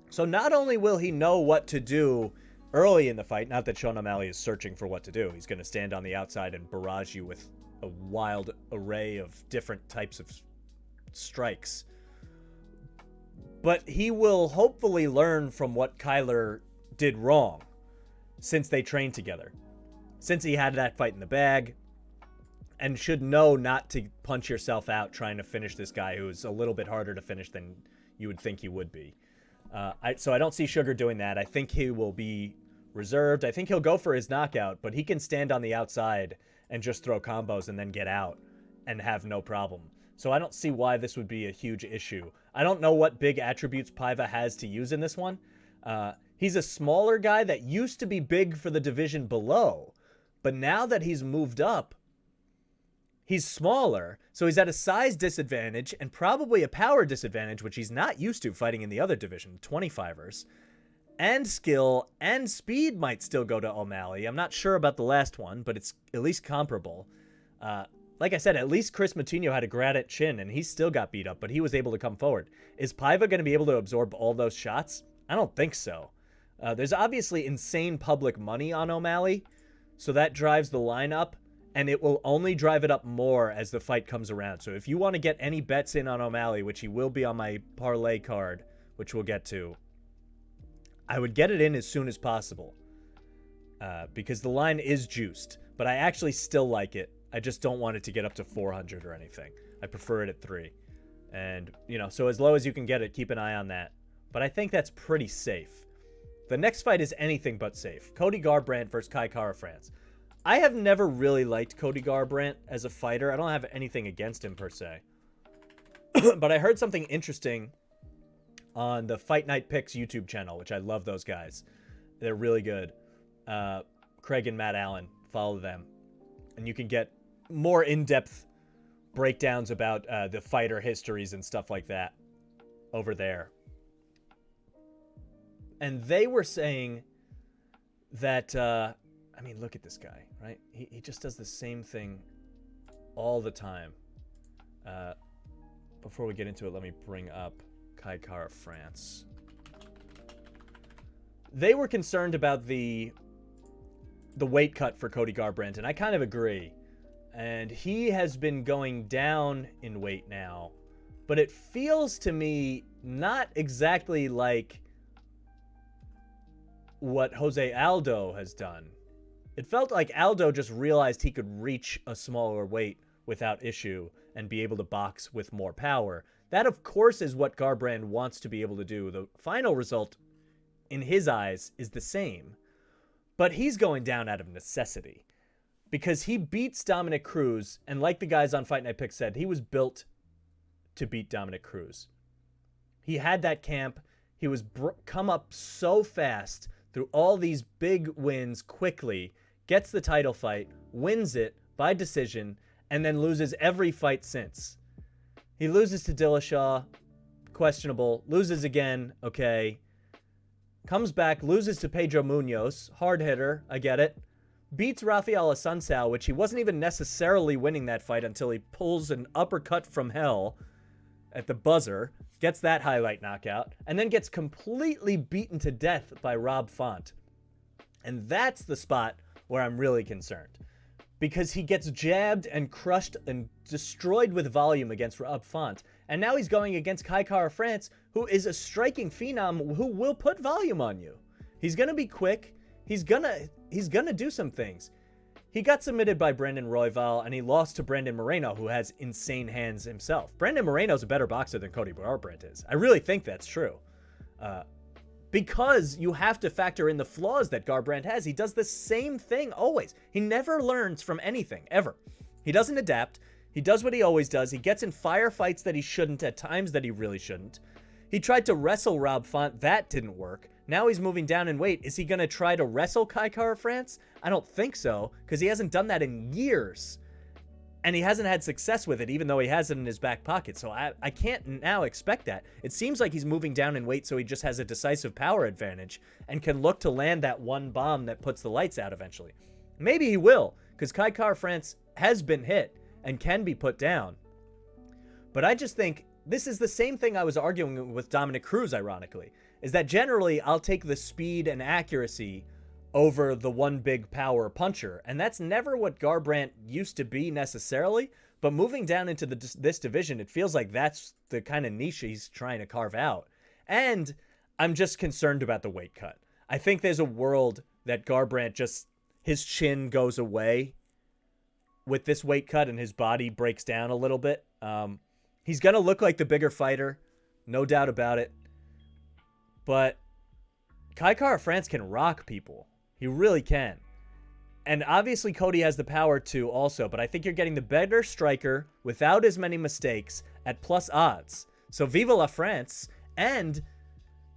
So not only will he know what to do early in the fight, not that Sean O'Malley is searching for what to do. He's going to stand on the outside and barrage you with a wild array of different types of strikes. But he will hopefully learn from what Kyler did wrong since they trained together. Since he had that fight in the bag, and should know not to punch yourself out trying to finish this guy who's a little bit harder to finish than you would think he would be. So I don't see Sugar doing that. I think he will be reserved. I think he'll go for his knockout, but he can stand on the outside and just throw combos and then get out and have no problem. So I don't see why this would be a huge issue. I don't know what big attributes Paiva has to use in this one. He's a smaller guy that used to be big for the division below, but now that he's moved up, he's smaller, so he's at a size disadvantage and probably a power disadvantage, which he's not used to fighting in the other division, 25ers. And skill and speed might still go to O'Malley. I'm not sure about the last one, but it's at least comparable. Like I said, at least Chris Moutinho had a granite chin, and he still got beat up, but he was able to come forward. Is Paiva going to be able to absorb all those shots? I don't think so. There's obviously insane public money on O'Malley, so that drives the line up. And it will only drive it up more as the fight comes around. So if you want to get any bets in on O'Malley, which he will be on my parlay card, which we'll get to, I would get it in as soon as possible because the line is juiced. But I actually still like it. I just don't want it to get up to 400 or anything. I prefer it at 3. And, so as low as you can get it, keep an eye on that. But I think that's pretty safe. The next fight is anything but safe. Cody Garbrandt versus Khara France. I have never really liked Cody Garbrandt as a fighter. I don't have anything against him per se. But I heard something interesting on the Fight Night Picks YouTube channel, which I love those guys. They're really good. Craig and Matt Allen, follow them. And you can get more in-depth breakdowns about the fighter histories and stuff like that over there. And they were saying that... look at this guy, right? He just does the same thing all the time. Before we get into it, let me bring up Khara France. They were concerned about the weight cut for Cody Garbrandt, and I kind of agree. And he has been going down in weight now, but it feels to me not exactly like what Jose Aldo has done. It felt like Aldo just realized he could reach a smaller weight without issue and be able to box with more power. That, of course, is what Garbrandt wants to be able to do. The final result, in his eyes, is the same. But he's going down out of necessity because he beats Dominic Cruz, and like the guys on Fight Night Picks said, he was built to beat Dominic Cruz. He had that camp. He was come up so fast through all these big wins quickly, gets the title fight, wins it by decision, and then loses every fight since. He loses to Dillashaw, questionable, loses again, okay. Comes back, loses to Pedro Munoz, hard hitter, I get it. Beats Rafael Assunção, which he wasn't even necessarily winning that fight until he pulls an uppercut from hell at the buzzer, gets that highlight knockout, and then gets completely beaten to death by Rob Font. And that's the spot where I'm really concerned, because he gets jabbed and crushed and destroyed with volume against Rob Font. And now he's going against Khara France, who is a striking phenom who will put volume on you. He's going to be quick. He's gonna do some things. He got submitted by Brandon Royval, and he lost to Brandon Moreno, who has insane hands himself. Brandon Moreno's a better boxer than Cody Garbrandt is. I really think that's true. Because you have to factor in the flaws that Garbrandt has. He does the same thing always. He never learns from anything, ever. He doesn't adapt. He does what he always does. He gets in firefights that he shouldn't at times that he really shouldn't. He tried to wrestle Rob Font. That didn't work. Now he's moving down in weight. Is he going to try to wrestle Khara France? I don't think so, because he hasn't done that in years. And he hasn't had success with it, even though he has it in his back pocket. So I can't now expect that. It seems like he's moving down in weight so he just has a decisive power advantage and can look to land that one bomb that puts the lights out eventually. Maybe he will, because Khara France has been hit and can be put down. But I just think this is the same thing I was arguing with Dominic Cruz, ironically, is that generally I'll take the speed and accuracy over the one big power puncher. And that's never what Garbrandt used to be necessarily. But moving down into this division, it feels like that's the kind of niche he's trying to carve out. And I'm just concerned about the weight cut. I think there's a world that Garbrandt just, his chin goes away with this weight cut and his body breaks down a little bit. He's going to look like the bigger fighter, no doubt about it. But Khara France can rock people. He really can. And obviously Cody has the power to also, but I think you're getting the better striker without as many mistakes at plus odds. So vive la France. And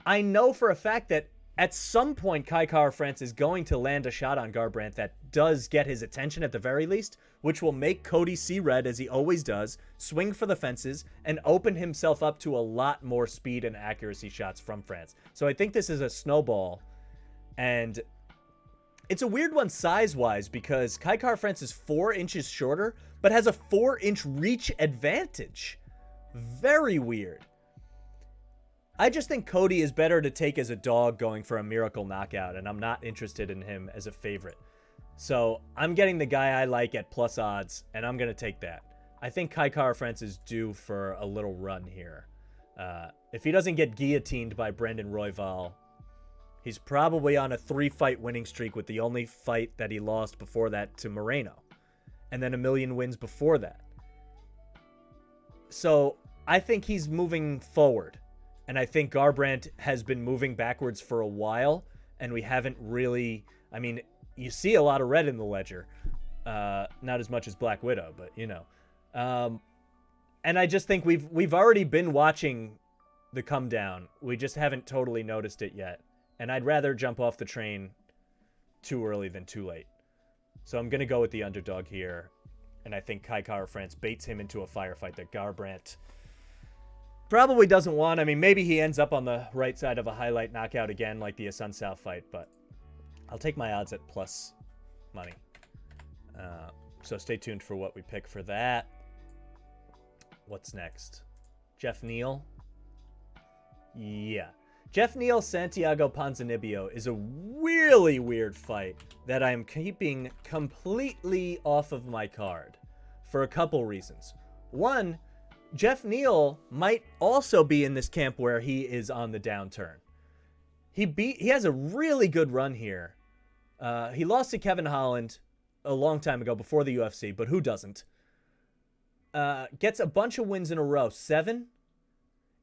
I know for a fact that at some point Khara France is going to land a shot on Garbrandt that does get his attention at the very least, which will make Cody see red, as he always does, swing for the fences, and open himself up to a lot more speed and accuracy shots from France. So I think this is a snowball. And it's a weird one size-wise because Khara France is 4 inches shorter, but has a 4-inch reach advantage. Very weird. I just think Cody is better to take as a dog going for a miracle knockout, and I'm not interested in him as a favorite. So I'm getting the guy I like at plus odds, and I'm going to take that. I think Khara France is due for a little run here. If he doesn't get guillotined by Brandon Royval, he's probably on a 3-fight winning streak with the only fight that he lost before that to Moreno. And then 1 million wins before that. So I think he's moving forward. And I think Garbrandt has been moving backwards for a while. And we haven't really... I mean, you see a lot of red in the ledger. Not as much as Black Widow, but you know. And I just think we've already been watching the come down. We just haven't totally noticed it yet. And I'd rather jump off the train too early than too late. So I'm going to go with the underdog here. And I think Khara France baits him into a firefight that Garbrandt probably doesn't want. I mean, maybe he ends up on the right side of a highlight knockout again, like the Asun South fight. But I'll take my odds at plus money. So stay tuned for what we pick for that. What's next? Jeff Neal? Yeah. Jeff Neal, Santiago Ponzinibio is a really weird fight that I'm keeping completely off of my card for a couple reasons. One, Jeff Neal might also be in this camp where he is on the downturn. He has a really good run here. He lost to Kevin Holland a long time ago before the UFC, but who doesn't? Gets a bunch of wins in a row, 7,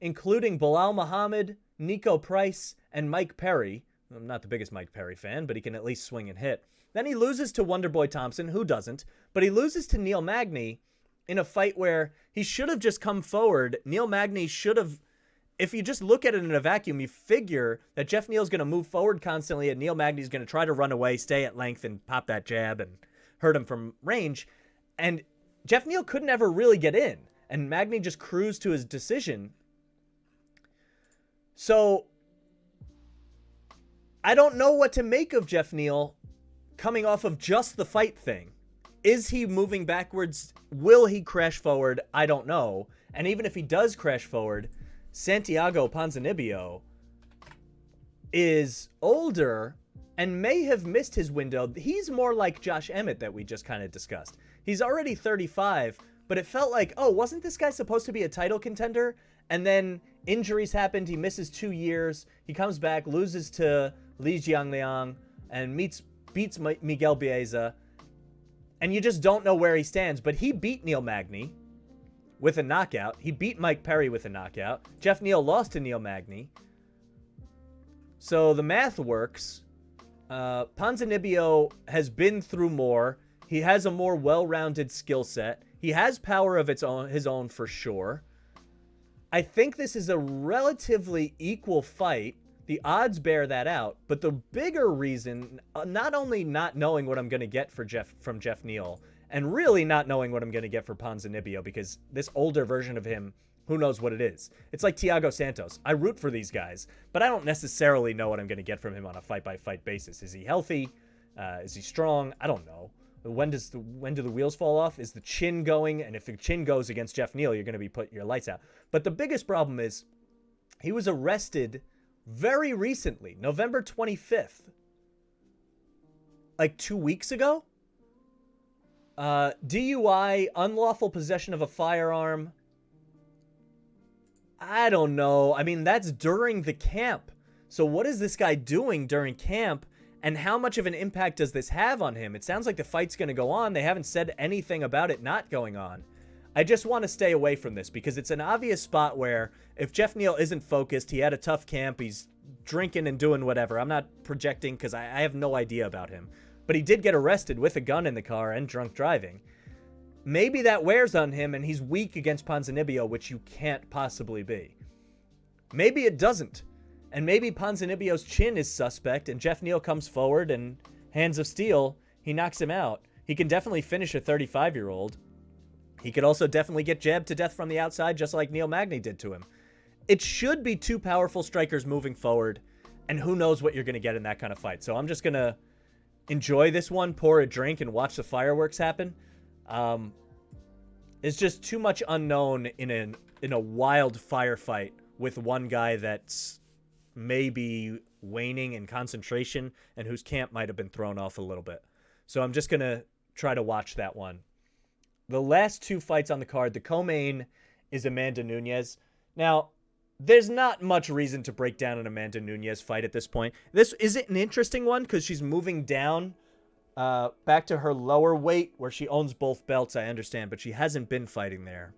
including Bilal Muhammad, Nico Price, and Mike Perry. I'm not the biggest Mike Perry fan, but he can at least swing and hit. Then he loses to Wonderboy Thompson, who doesn't, but he loses to Neil Magny in a fight where he should have just come forward. Neil Magny should have, if you just look at it in a vacuum, you figure that Jeff Neal's going to move forward constantly and Neil Magny's going to try to run away, stay at length, and pop that jab and hurt him from range. And Jeff Neal couldn't ever really get in, and Magny just cruised to his decision. So I don't know what to make of Jeff Neal coming off of just the fight thing. Is he moving backwards? Will he crash forward? I don't know. And even if he does crash forward, Santiago Ponzinibio is older and may have missed his window. He's more like Josh Emmett that we just kind of discussed. He's already 35, but it felt like, oh, wasn't this guy supposed to be a title contender? And then injuries happened. He misses 2 years. He comes back, loses to Li Jiangliang, and beats Miguel Baeza. And you just don't know where he stands. But he beat Neil Magny with a knockout. He beat Mike Perry with a knockout. Jeff Neal lost to Neil Magny. So the math works. Ponzinibio has been through more. He has a more well-rounded skill set. He has power of his own for sure. I think this is a relatively equal fight. The odds bear that out. But the bigger reason, not only not knowing what I'm going to get from Jeff Neal, and really not knowing what I'm going to get for Ponzinibio, because this older version of him, who knows what it is. It's like Thiago Santos. I root for these guys, but I don't necessarily know what I'm going to get from him on a fight-by-fight basis. Is he healthy? Is he strong? I don't know. When do the wheels fall off? Is the chin going? And if the chin goes against Jeff Neal, you're going to be put your lights out. But the biggest problem is he was arrested very recently, November 25th, like 2 weeks ago. DUI, unlawful possession of a firearm. I don't know. I mean, that's during the camp. So what is this guy doing during camp? And how much of an impact does this have on him? It sounds like the fight's going to go on. They haven't said anything about it not going on. I just want to stay away from this because it's an obvious spot where if Jeff Neal isn't focused, he had a tough camp, he's drinking and doing whatever. I'm not projecting because I have no idea about him. But he did get arrested with a gun in the car and drunk driving. Maybe that wears on him and he's weak against Ponzinibio, which you can't possibly be. Maybe it doesn't. And maybe Ponzinibio's chin is suspect and Jeff Neal comes forward and hands of steel, he knocks him out. He can definitely finish a 35-year-old. He could also definitely get jabbed to death from the outside just like Neil Magny did to him. It should be two powerful strikers moving forward, and who knows what you're going to get in that kind of fight. So I'm just going to enjoy this one, pour a drink, and watch the fireworks happen. It's just too much unknown in a wild firefight with one guy that's maybe waning in concentration and whose camp might have been thrown off a little bit. So I'm just going to try to watch that one. The last two fights on the card, the co-main is Amanda Nunez. Now, there's not much reason to break down an Amanda Nunez fight at this point. This isn't an interesting one because she's moving down back to her lower weight where she owns both belts, I understand, but she hasn't been fighting there.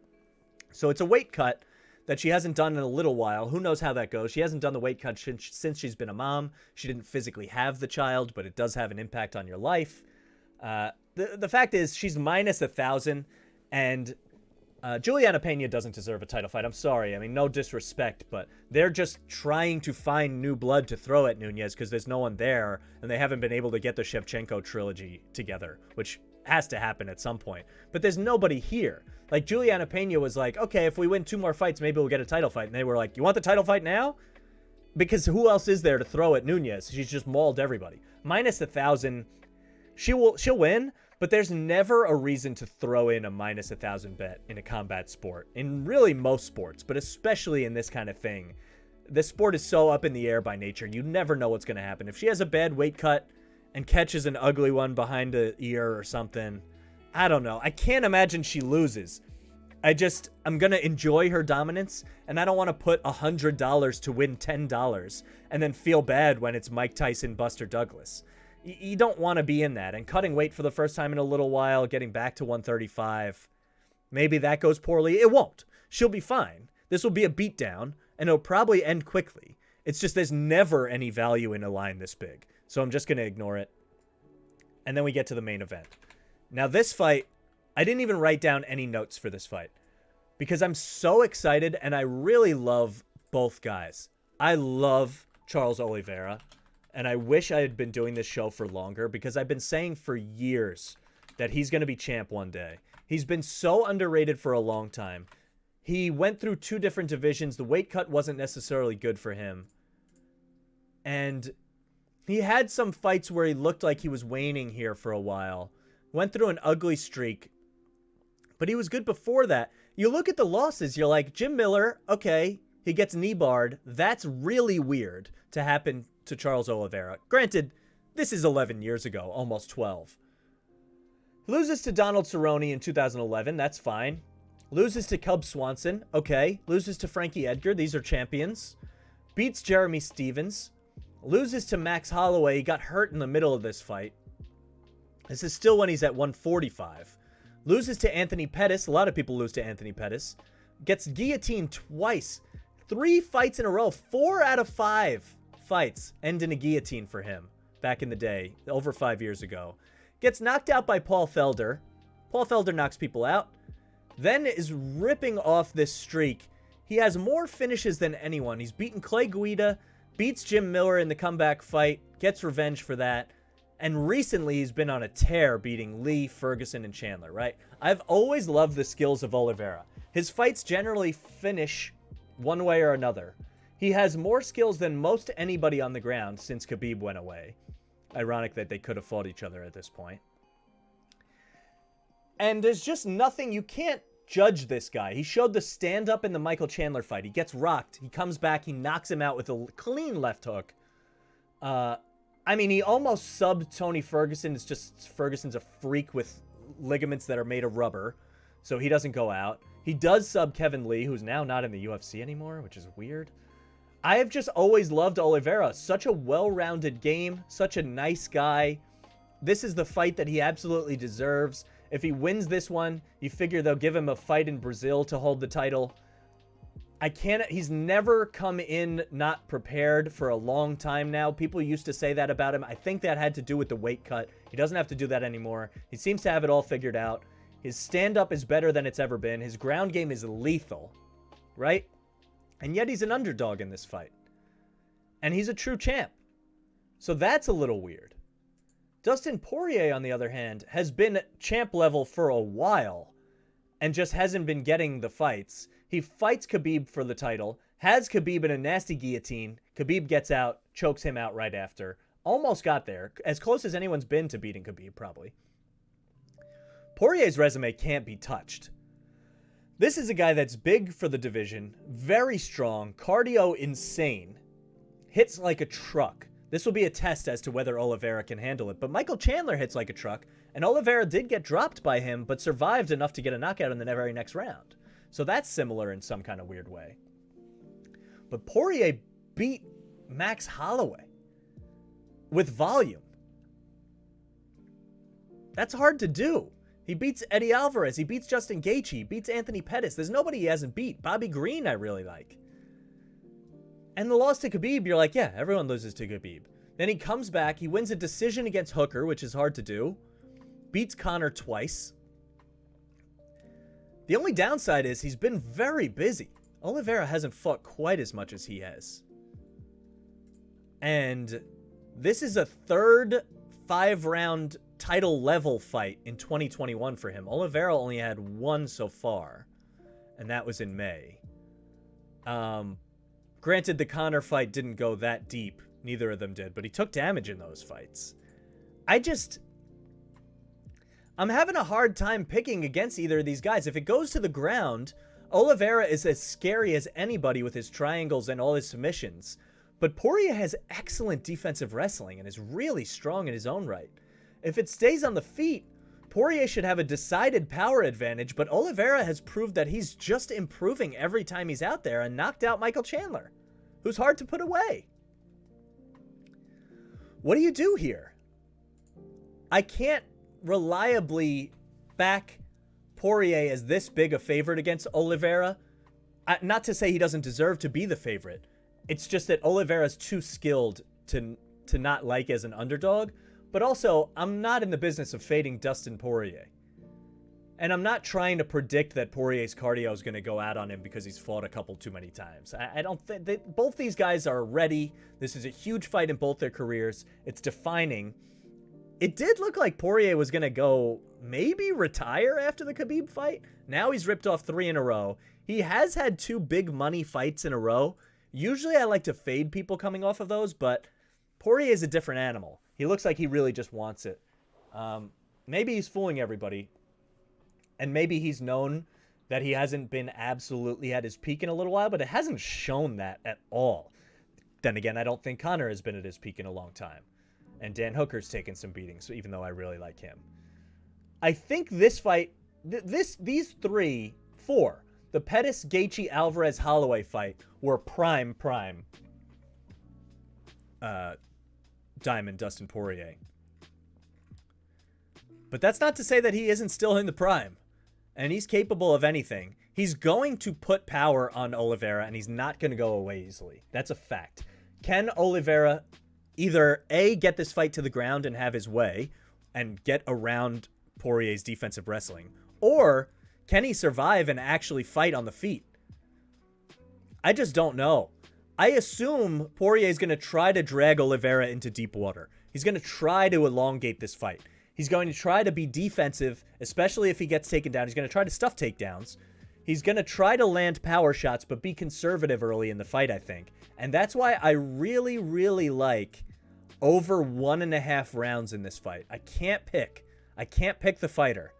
So it's a weight cut that she hasn't done in a little while. Who knows how that goes? She hasn't done the weight cut since she's been a mom. She didn't physically have the child, but it does have an impact on your life. The fact is she's minus 1,000, and Juliana Pena doesn't deserve a title fight. I'm sorry. I mean, no disrespect, but they're just trying to find new blood to throw at Nunez because there's no one there, and they haven't been able to get the Shevchenko trilogy together, which has to happen at some point. But there's nobody here. Like, Juliana Pena was like, okay, if we win 2 more fights, maybe we'll get a title fight. And they were like, you want the title fight now? Because who else is there to throw at Nunez? She's just mauled everybody. Minus 1,000. She'll win, but there's never a reason to throw in a minus 1,000 bet in a combat sport. In really most sports, but especially in this kind of thing. This sport is so up in the air by nature. You never know what's going to happen. If she has a bad weight cut and catches an ugly one behind the ear or something, I don't know. I can't imagine she loses. I'm going to enjoy her dominance, and I don't want to put $100 to win $10 and then feel bad when it's Mike Tyson, Buster Douglas. You don't want to be in that. And cutting weight for the first time in a little while, getting back to 135, maybe that goes poorly. It won't. She'll be fine. This will be a beatdown, and it'll probably end quickly. It's just there's never any value in a line this big. So I'm just going to ignore it. And then we get to the main event. Now this fight, I didn't even write down any notes for this fight because I'm so excited and I really love both guys. I love Charles Oliveira, and I wish I had been doing this show for longer because I've been saying for years that he's going to be champ one day. He's been so underrated for a long time. He went through 2 different divisions. The weight cut wasn't necessarily good for him. And he had some fights where he looked like he was waning here for a while. Went through an ugly streak. But he was good before that. You look at the losses, you're like, Jim Miller, okay, he gets knee barred. That's really weird to happen to Charles Oliveira. Granted, this is 11 years ago, almost 12. Loses to Donald Cerrone in 2011, that's fine. Loses to Cub Swanson, okay. Loses to Frankie Edgar, these are champions. Beats Jeremy Stevens. Loses to Max Holloway, he got hurt in the middle of this fight. This is still when he's at 145. Loses to Anthony Pettis, a lot of people lose to Anthony Pettis. Gets guillotined twice. 3 fights in a row, 4 out of 5 fights end in a guillotine for him back in the day, over 5 years ago. Gets knocked out by Paul Felder. Paul Felder knocks people out. Then is ripping off this streak. He has more finishes than anyone. He's beaten Clay Guida, beats Jim Miller in the comeback fight, gets revenge for that. And recently he's been on a tear beating Lee, Ferguson, and Chandler, right? I've always loved the skills of Oliveira. His fights generally finish one way or another. He has more skills than most anybody on the ground since Khabib went away. Ironic that they could have fought each other at this point. And there's just nothing, you can't judge this guy. He showed the stand-up in the Michael Chandler fight. He gets rocked. He comes back. He knocks him out with a clean left hook. I mean, he almost subbed Tony Ferguson. It's just Ferguson's a freak with ligaments that are made of rubber, so he doesn't go out. He does sub Kevin Lee, who's now not in the UFC anymore, which is weird. I have just always loved Oliveira. Such a well-rounded game. Such a nice guy. This is the fight that he absolutely deserves. If he wins this one, you figure they'll give him a fight in Brazil to hold the title. He's never come in not prepared for a long time now. People used to say that about him. I think that had to do with the weight cut. He doesn't have to do that anymore. He seems to have it all figured out. His stand-up is better than it's ever been. His ground game is lethal, right? And yet he's an underdog in this fight. And he's a true champ. So that's a little weird. Dustin Poirier, on the other hand, has been champ level for a while and just hasn't been getting the fights. He fights Khabib for the title, has Khabib in a nasty guillotine. Khabib gets out, chokes him out right after. Almost got there, as close as anyone's been to beating Khabib, probably. Poirier's resume can't be touched. This is a guy that's big for the division, very strong, cardio insane, hits like a truck. This will be a test as to whether Oliveira can handle it. But Michael Chandler hits like a truck, and Oliveira did get dropped by him, but survived enough to get a knockout in the very next round. So that's similar in some kind of weird way. But Poirier beat Max Holloway with volume. That's hard to do. He beats Eddie Alvarez. He beats Justin Gaethje. He beats Anthony Pettis. There's nobody he hasn't beat. Bobby Green I really like. And the loss to Khabib, you're like, yeah, everyone loses to Khabib. Then he comes back. He wins a decision against Hooker, which is hard to do. Beats Conor twice. The only downside is he's been very busy. Oliveira hasn't fought quite as much as he has. And this is a third 5-round title level fight in 2021 for him. Oliveira only had one so far, and that was in May. Granted, the Conor fight didn't go that deep. Neither of them did, but he took damage in those fights. I'm having a hard time picking against either of these guys. If it goes to the ground, Oliveira is as scary as anybody with his triangles and all his submissions. But Poirier has excellent defensive wrestling and is really strong in his own right. If it stays on the feet, Poirier should have a decided power advantage, but Oliveira has proved that he's just improving every time he's out there and knocked out Michael Chandler, who's hard to put away. What do you do here? I can't reliably back Poirier as this big a favorite against Oliveira. Not to say he doesn't deserve to be the favorite. It's just that Oliveira's too skilled to not like as an underdog. But also, I'm not in the business of fading Dustin Poirier. And I'm not trying to predict that Poirier's cardio is going to go out on him because he's fought a couple too many times. I don't think both these guys are ready. This is a huge fight in both their careers. It's defining. It did look like Poirier was going to go maybe retire after the Khabib fight. Now he's ripped off 3 in a row. He has had 2 big money fights in a row. Usually I like to fade people coming off of those, but Poirier is a different animal. He looks like he really just wants it. Maybe he's fooling everybody. And maybe he's known that he hasn't been absolutely at his peak in a little while, but it hasn't shown that at all. Then again, I don't think Conor has been at his peak in a long time. And Dan Hooker's taken some beatings, even though I really like him. I think this fight, these 4, the Pettis, Gaethje, Alvarez, Holloway fight were prime Diamond Dustin Poirier. But that's not to say that he isn't still in the prime. And he's capable of anything. He's going to put power on Oliveira, and he's not going to go away easily. That's a fact. Can Oliveira either A, get this fight to the ground and have his way and get around Poirier's defensive wrestling, or can he survive and actually fight on the feet? I just don't know. I assume Poirier is going to try to drag Oliveira into deep water. He's going to try to elongate this fight. He's going to try to be defensive, especially if he gets taken down. He's going to try to stuff takedowns. He's going to try to land power shots, but be conservative early in the fight, I think. And that's why I really, really like over 1.5 rounds in this fight. I can't pick the fighter.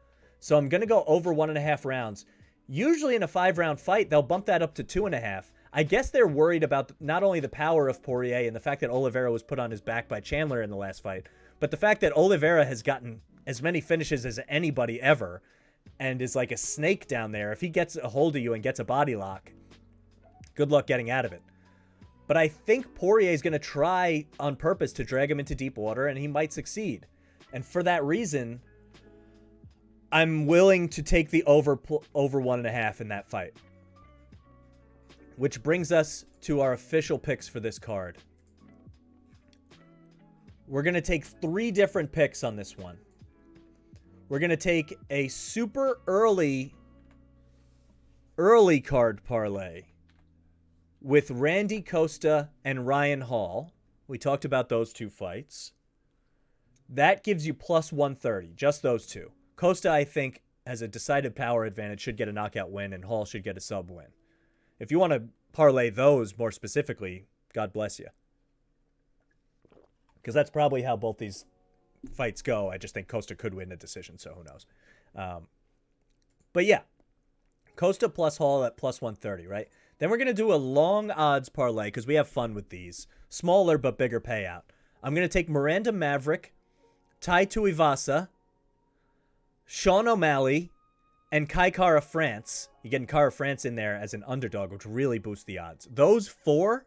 So I'm going to go over 1.5 rounds. Usually in a 5-round fight, they'll bump that up to 2.5. I guess they're worried about not only the power of Poirier and the fact that Oliveira was put on his back by Chandler in the last fight, but the fact that Oliveira has gotten as many finishes as anybody ever and is like a snake down there. If he gets a hold of you and gets a body lock, good luck getting out of it. But I think Poirier is going to try on purpose to drag him into deep water, and he might succeed. And for that reason, I'm willing to take the over 1.5 in that fight. Which brings us to our official picks for this card. We're going to take 3 different picks on this one. We're going to take a super early card parlay with Randy Costa and Ryan Hall. We talked about those 2 fights. That gives you plus 130, just those 2. Costa, I think, has a decided power advantage, should get a knockout win, and Hall should get a sub win. If you want to parlay those more specifically, God bless you. Because that's probably how both these fights go. I just think Costa could win the decision, so who knows. But yeah, Costa plus Hall at plus 130, right? Then we're going to do a long odds parlay because we have fun with these. Smaller but bigger payout. I'm going to take Miranda Maverick, Tai Tuivasa, Sean O'Malley, and Khara France. You're getting Khara France in there as an underdog, which really boosts the odds. Those 4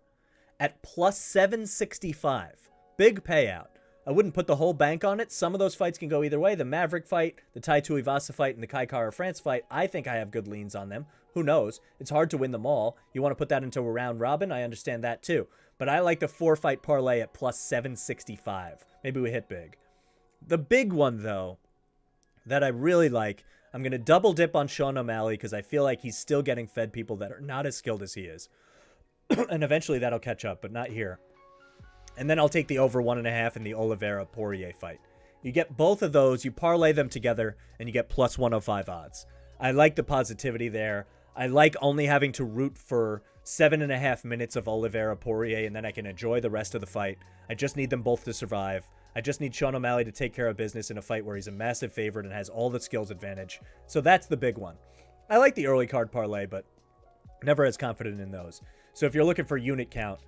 at plus 765. Big payout. I wouldn't put the whole bank on it. Some of those fights can go either way. The Maverick fight, the Tai Tuivasa fight, and the Khara France fight, I think I have good leans on them. Who knows? It's hard to win them all. You want to put that into a round robin? I understand that too. But I like the 4-fight parlay at plus 765. Maybe we hit big. The big one, though, that I really like, I'm going to double dip on Sean O'Malley because I feel like he's still getting fed people that are not as skilled as he is. And eventually that'll catch up, but not here. And then I'll take the over 1.5 in the Oliveira Poirier fight. You get both of those, you parlay them together, and you get plus 105 odds. I like the positivity there. I like only having to root for 7.5 minutes of Oliveira Poirier, and then I can enjoy the rest of the fight. I just need them both to survive. I just need Sean O'Malley to take care of business in a fight where he's a massive favorite and has all the skills advantage. So that's the big one. I like the early card parlay, but never as confident in those. So if you're looking for unit count,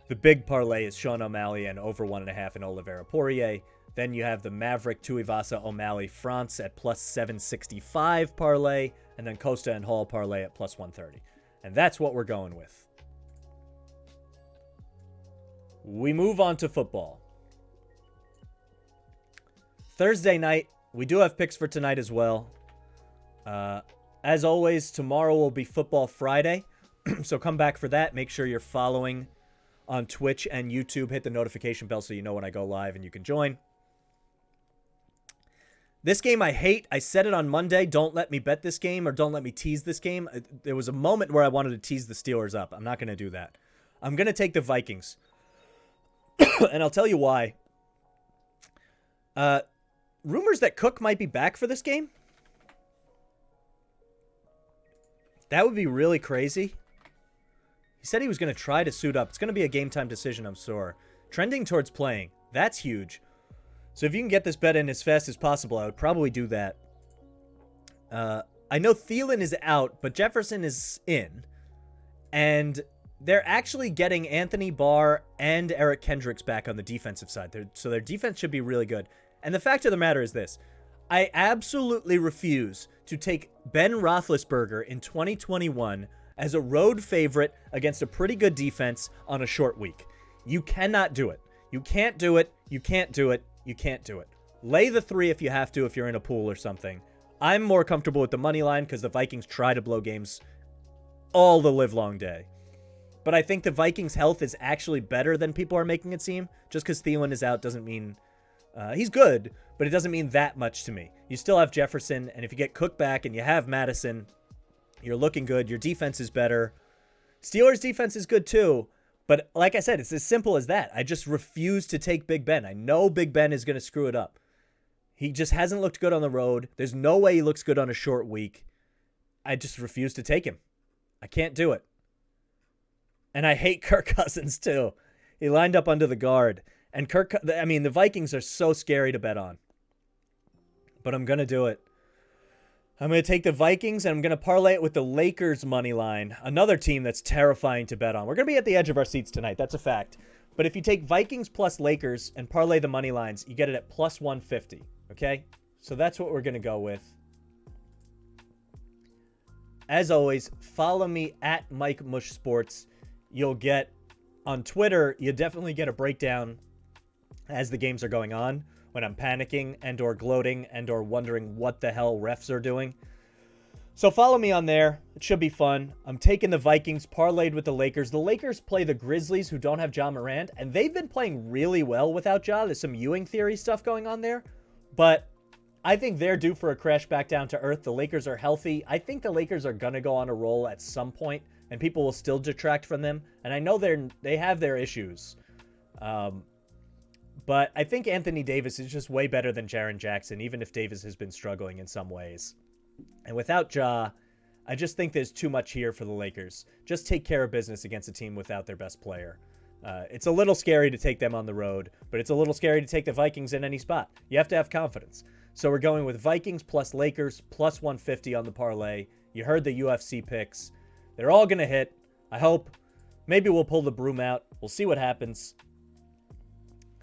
the big parlay is Sean O'Malley and over 1.5 in Oliveira Poirier. Then you have the Maverick, Tuivasa, O'Malley, France at plus 765 parlay, and then Costa and Hall parlay at plus 130. And that's what we're going with. We move on to football. Thursday night, we do have picks for tonight as well. As always, tomorrow will be Football Friday, so come back for that. Make sure you're following on Twitch and YouTube. Hit the notification bell so you know when I go live and you can join. This game I hate. I said it on Monday. Don't let me bet this game or don't let me tease this game. There was a moment where I wanted to tease the Steelers up. I'm not going to do that. I'm going to take the Vikings. And I'll tell you why. Rumors that Cook might be back for this game. That would be really crazy. He said he was going to try to suit up. It's going to be a game time decision, I'm sure. Trending towards playing. That's huge. So if you can get this bet in as fast as possible, I would probably do that. I know Thielen is out, but Jefferson is in. And they're actually getting Anthony Barr and Eric Kendricks back on the defensive side. So their defense should be really good. And the fact of the matter is this. I absolutely refuse to take Ben Roethlisberger in 2021 as a road favorite against a pretty good defense on a short week. You cannot do it. You can't do it. You can't do it. You can't do it. Lay the 3 if you have to, if you're in a pool or something. I'm more comfortable with the money line because the Vikings try to blow games all the livelong day. But I think the Vikings' health is actually better than people are making it seem. Just because Thielen is out doesn't mean... he's good, but it doesn't mean that much to me. You still have Jefferson, and if you get Cook back and you have Madison, you're looking good. Your defense is better. Steelers' defense is good too, but like I said, it's as simple as that. I just refuse to take Big Ben. I know Big Ben is going to screw it up. He just hasn't looked good on the road. There's no way he looks good on a short week. I just refuse to take him. I can't do it. And I hate Kirk Cousins too. He lined up under the guard. And the Vikings are so scary to bet on. But I'm going to do it. I'm going to take the Vikings, and I'm going to parlay it with the Lakers money line, another team that's terrifying to bet on. We're going to be at the edge of our seats tonight. That's a fact. But if you take Vikings plus Lakers and parlay the money lines, you get it at plus 150. Okay? So that's what we're going to go with. As always, follow me at MikeTheMush Sports. You'll get, on Twitter, you definitely get a breakdown as the games are going on, when I'm panicking and or gloating and or wondering what the hell refs are doing. So follow me on there. It should be fun. I'm taking the Vikings, parlayed with the Lakers. The Lakers play the Grizzlies, who don't have Ja Morant, and they've been playing really well without Ja. There's some Ewing theory stuff going on there, but I think they're due for a crash back down to earth. The Lakers are healthy. I think the Lakers are going to go on a roll at some point, and people will still detract from them. And I know they have their issues. But I think Anthony Davis is just way better than Jaren Jackson, even if Davis has been struggling in some ways. And without Ja, I just think there's too much here for the Lakers. Just take care of business against a team without their best player. It's a little scary to take them on the road, but it's a little scary to take the Vikings in any spot. You have to have confidence. So we're going with Vikings plus Lakers plus 150 on the parlay. You heard the UFC picks. They're all going to hit. I hope. Maybe we'll pull the broom out. We'll see what happens.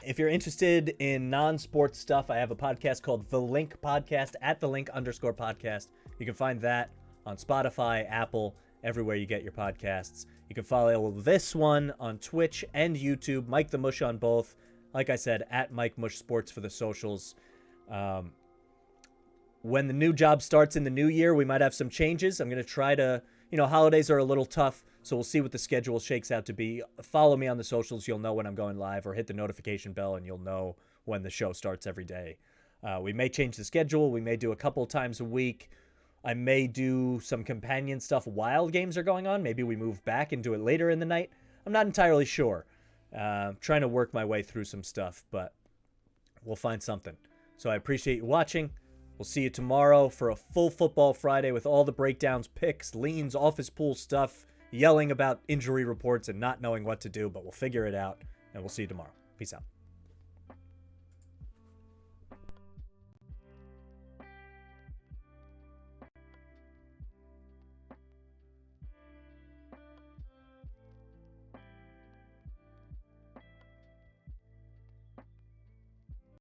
If you're interested in non-sports stuff, I have a podcast called The Link Podcast, at The Link _podcast. You can find that on Spotify, Apple, everywhere you get your podcasts. You can follow this one on Twitch and YouTube, MikeTheMush on both. Like I said, at MikeTheMush Sports for the socials. When the new job starts in the new year, we might have some changes. I'm going to try to, holidays are a little tough, so we'll see what the schedule shakes out to be. Follow me on the socials. You'll know when I'm going live, or hit the notification bell and you'll know when the show starts every day. We may change the schedule. We may do a couple times a week. I may do some companion stuff while games are going on. Maybe we move back and do it later in the night. I'm not entirely sure. Trying to work my way through some stuff, but we'll find something. So I appreciate you watching. We'll see you tomorrow for a full Football Friday with all the breakdowns, picks, leans, office pool stuff, yelling about injury reports and not knowing what to do, but we'll figure it out, and we'll see you tomorrow. Peace out.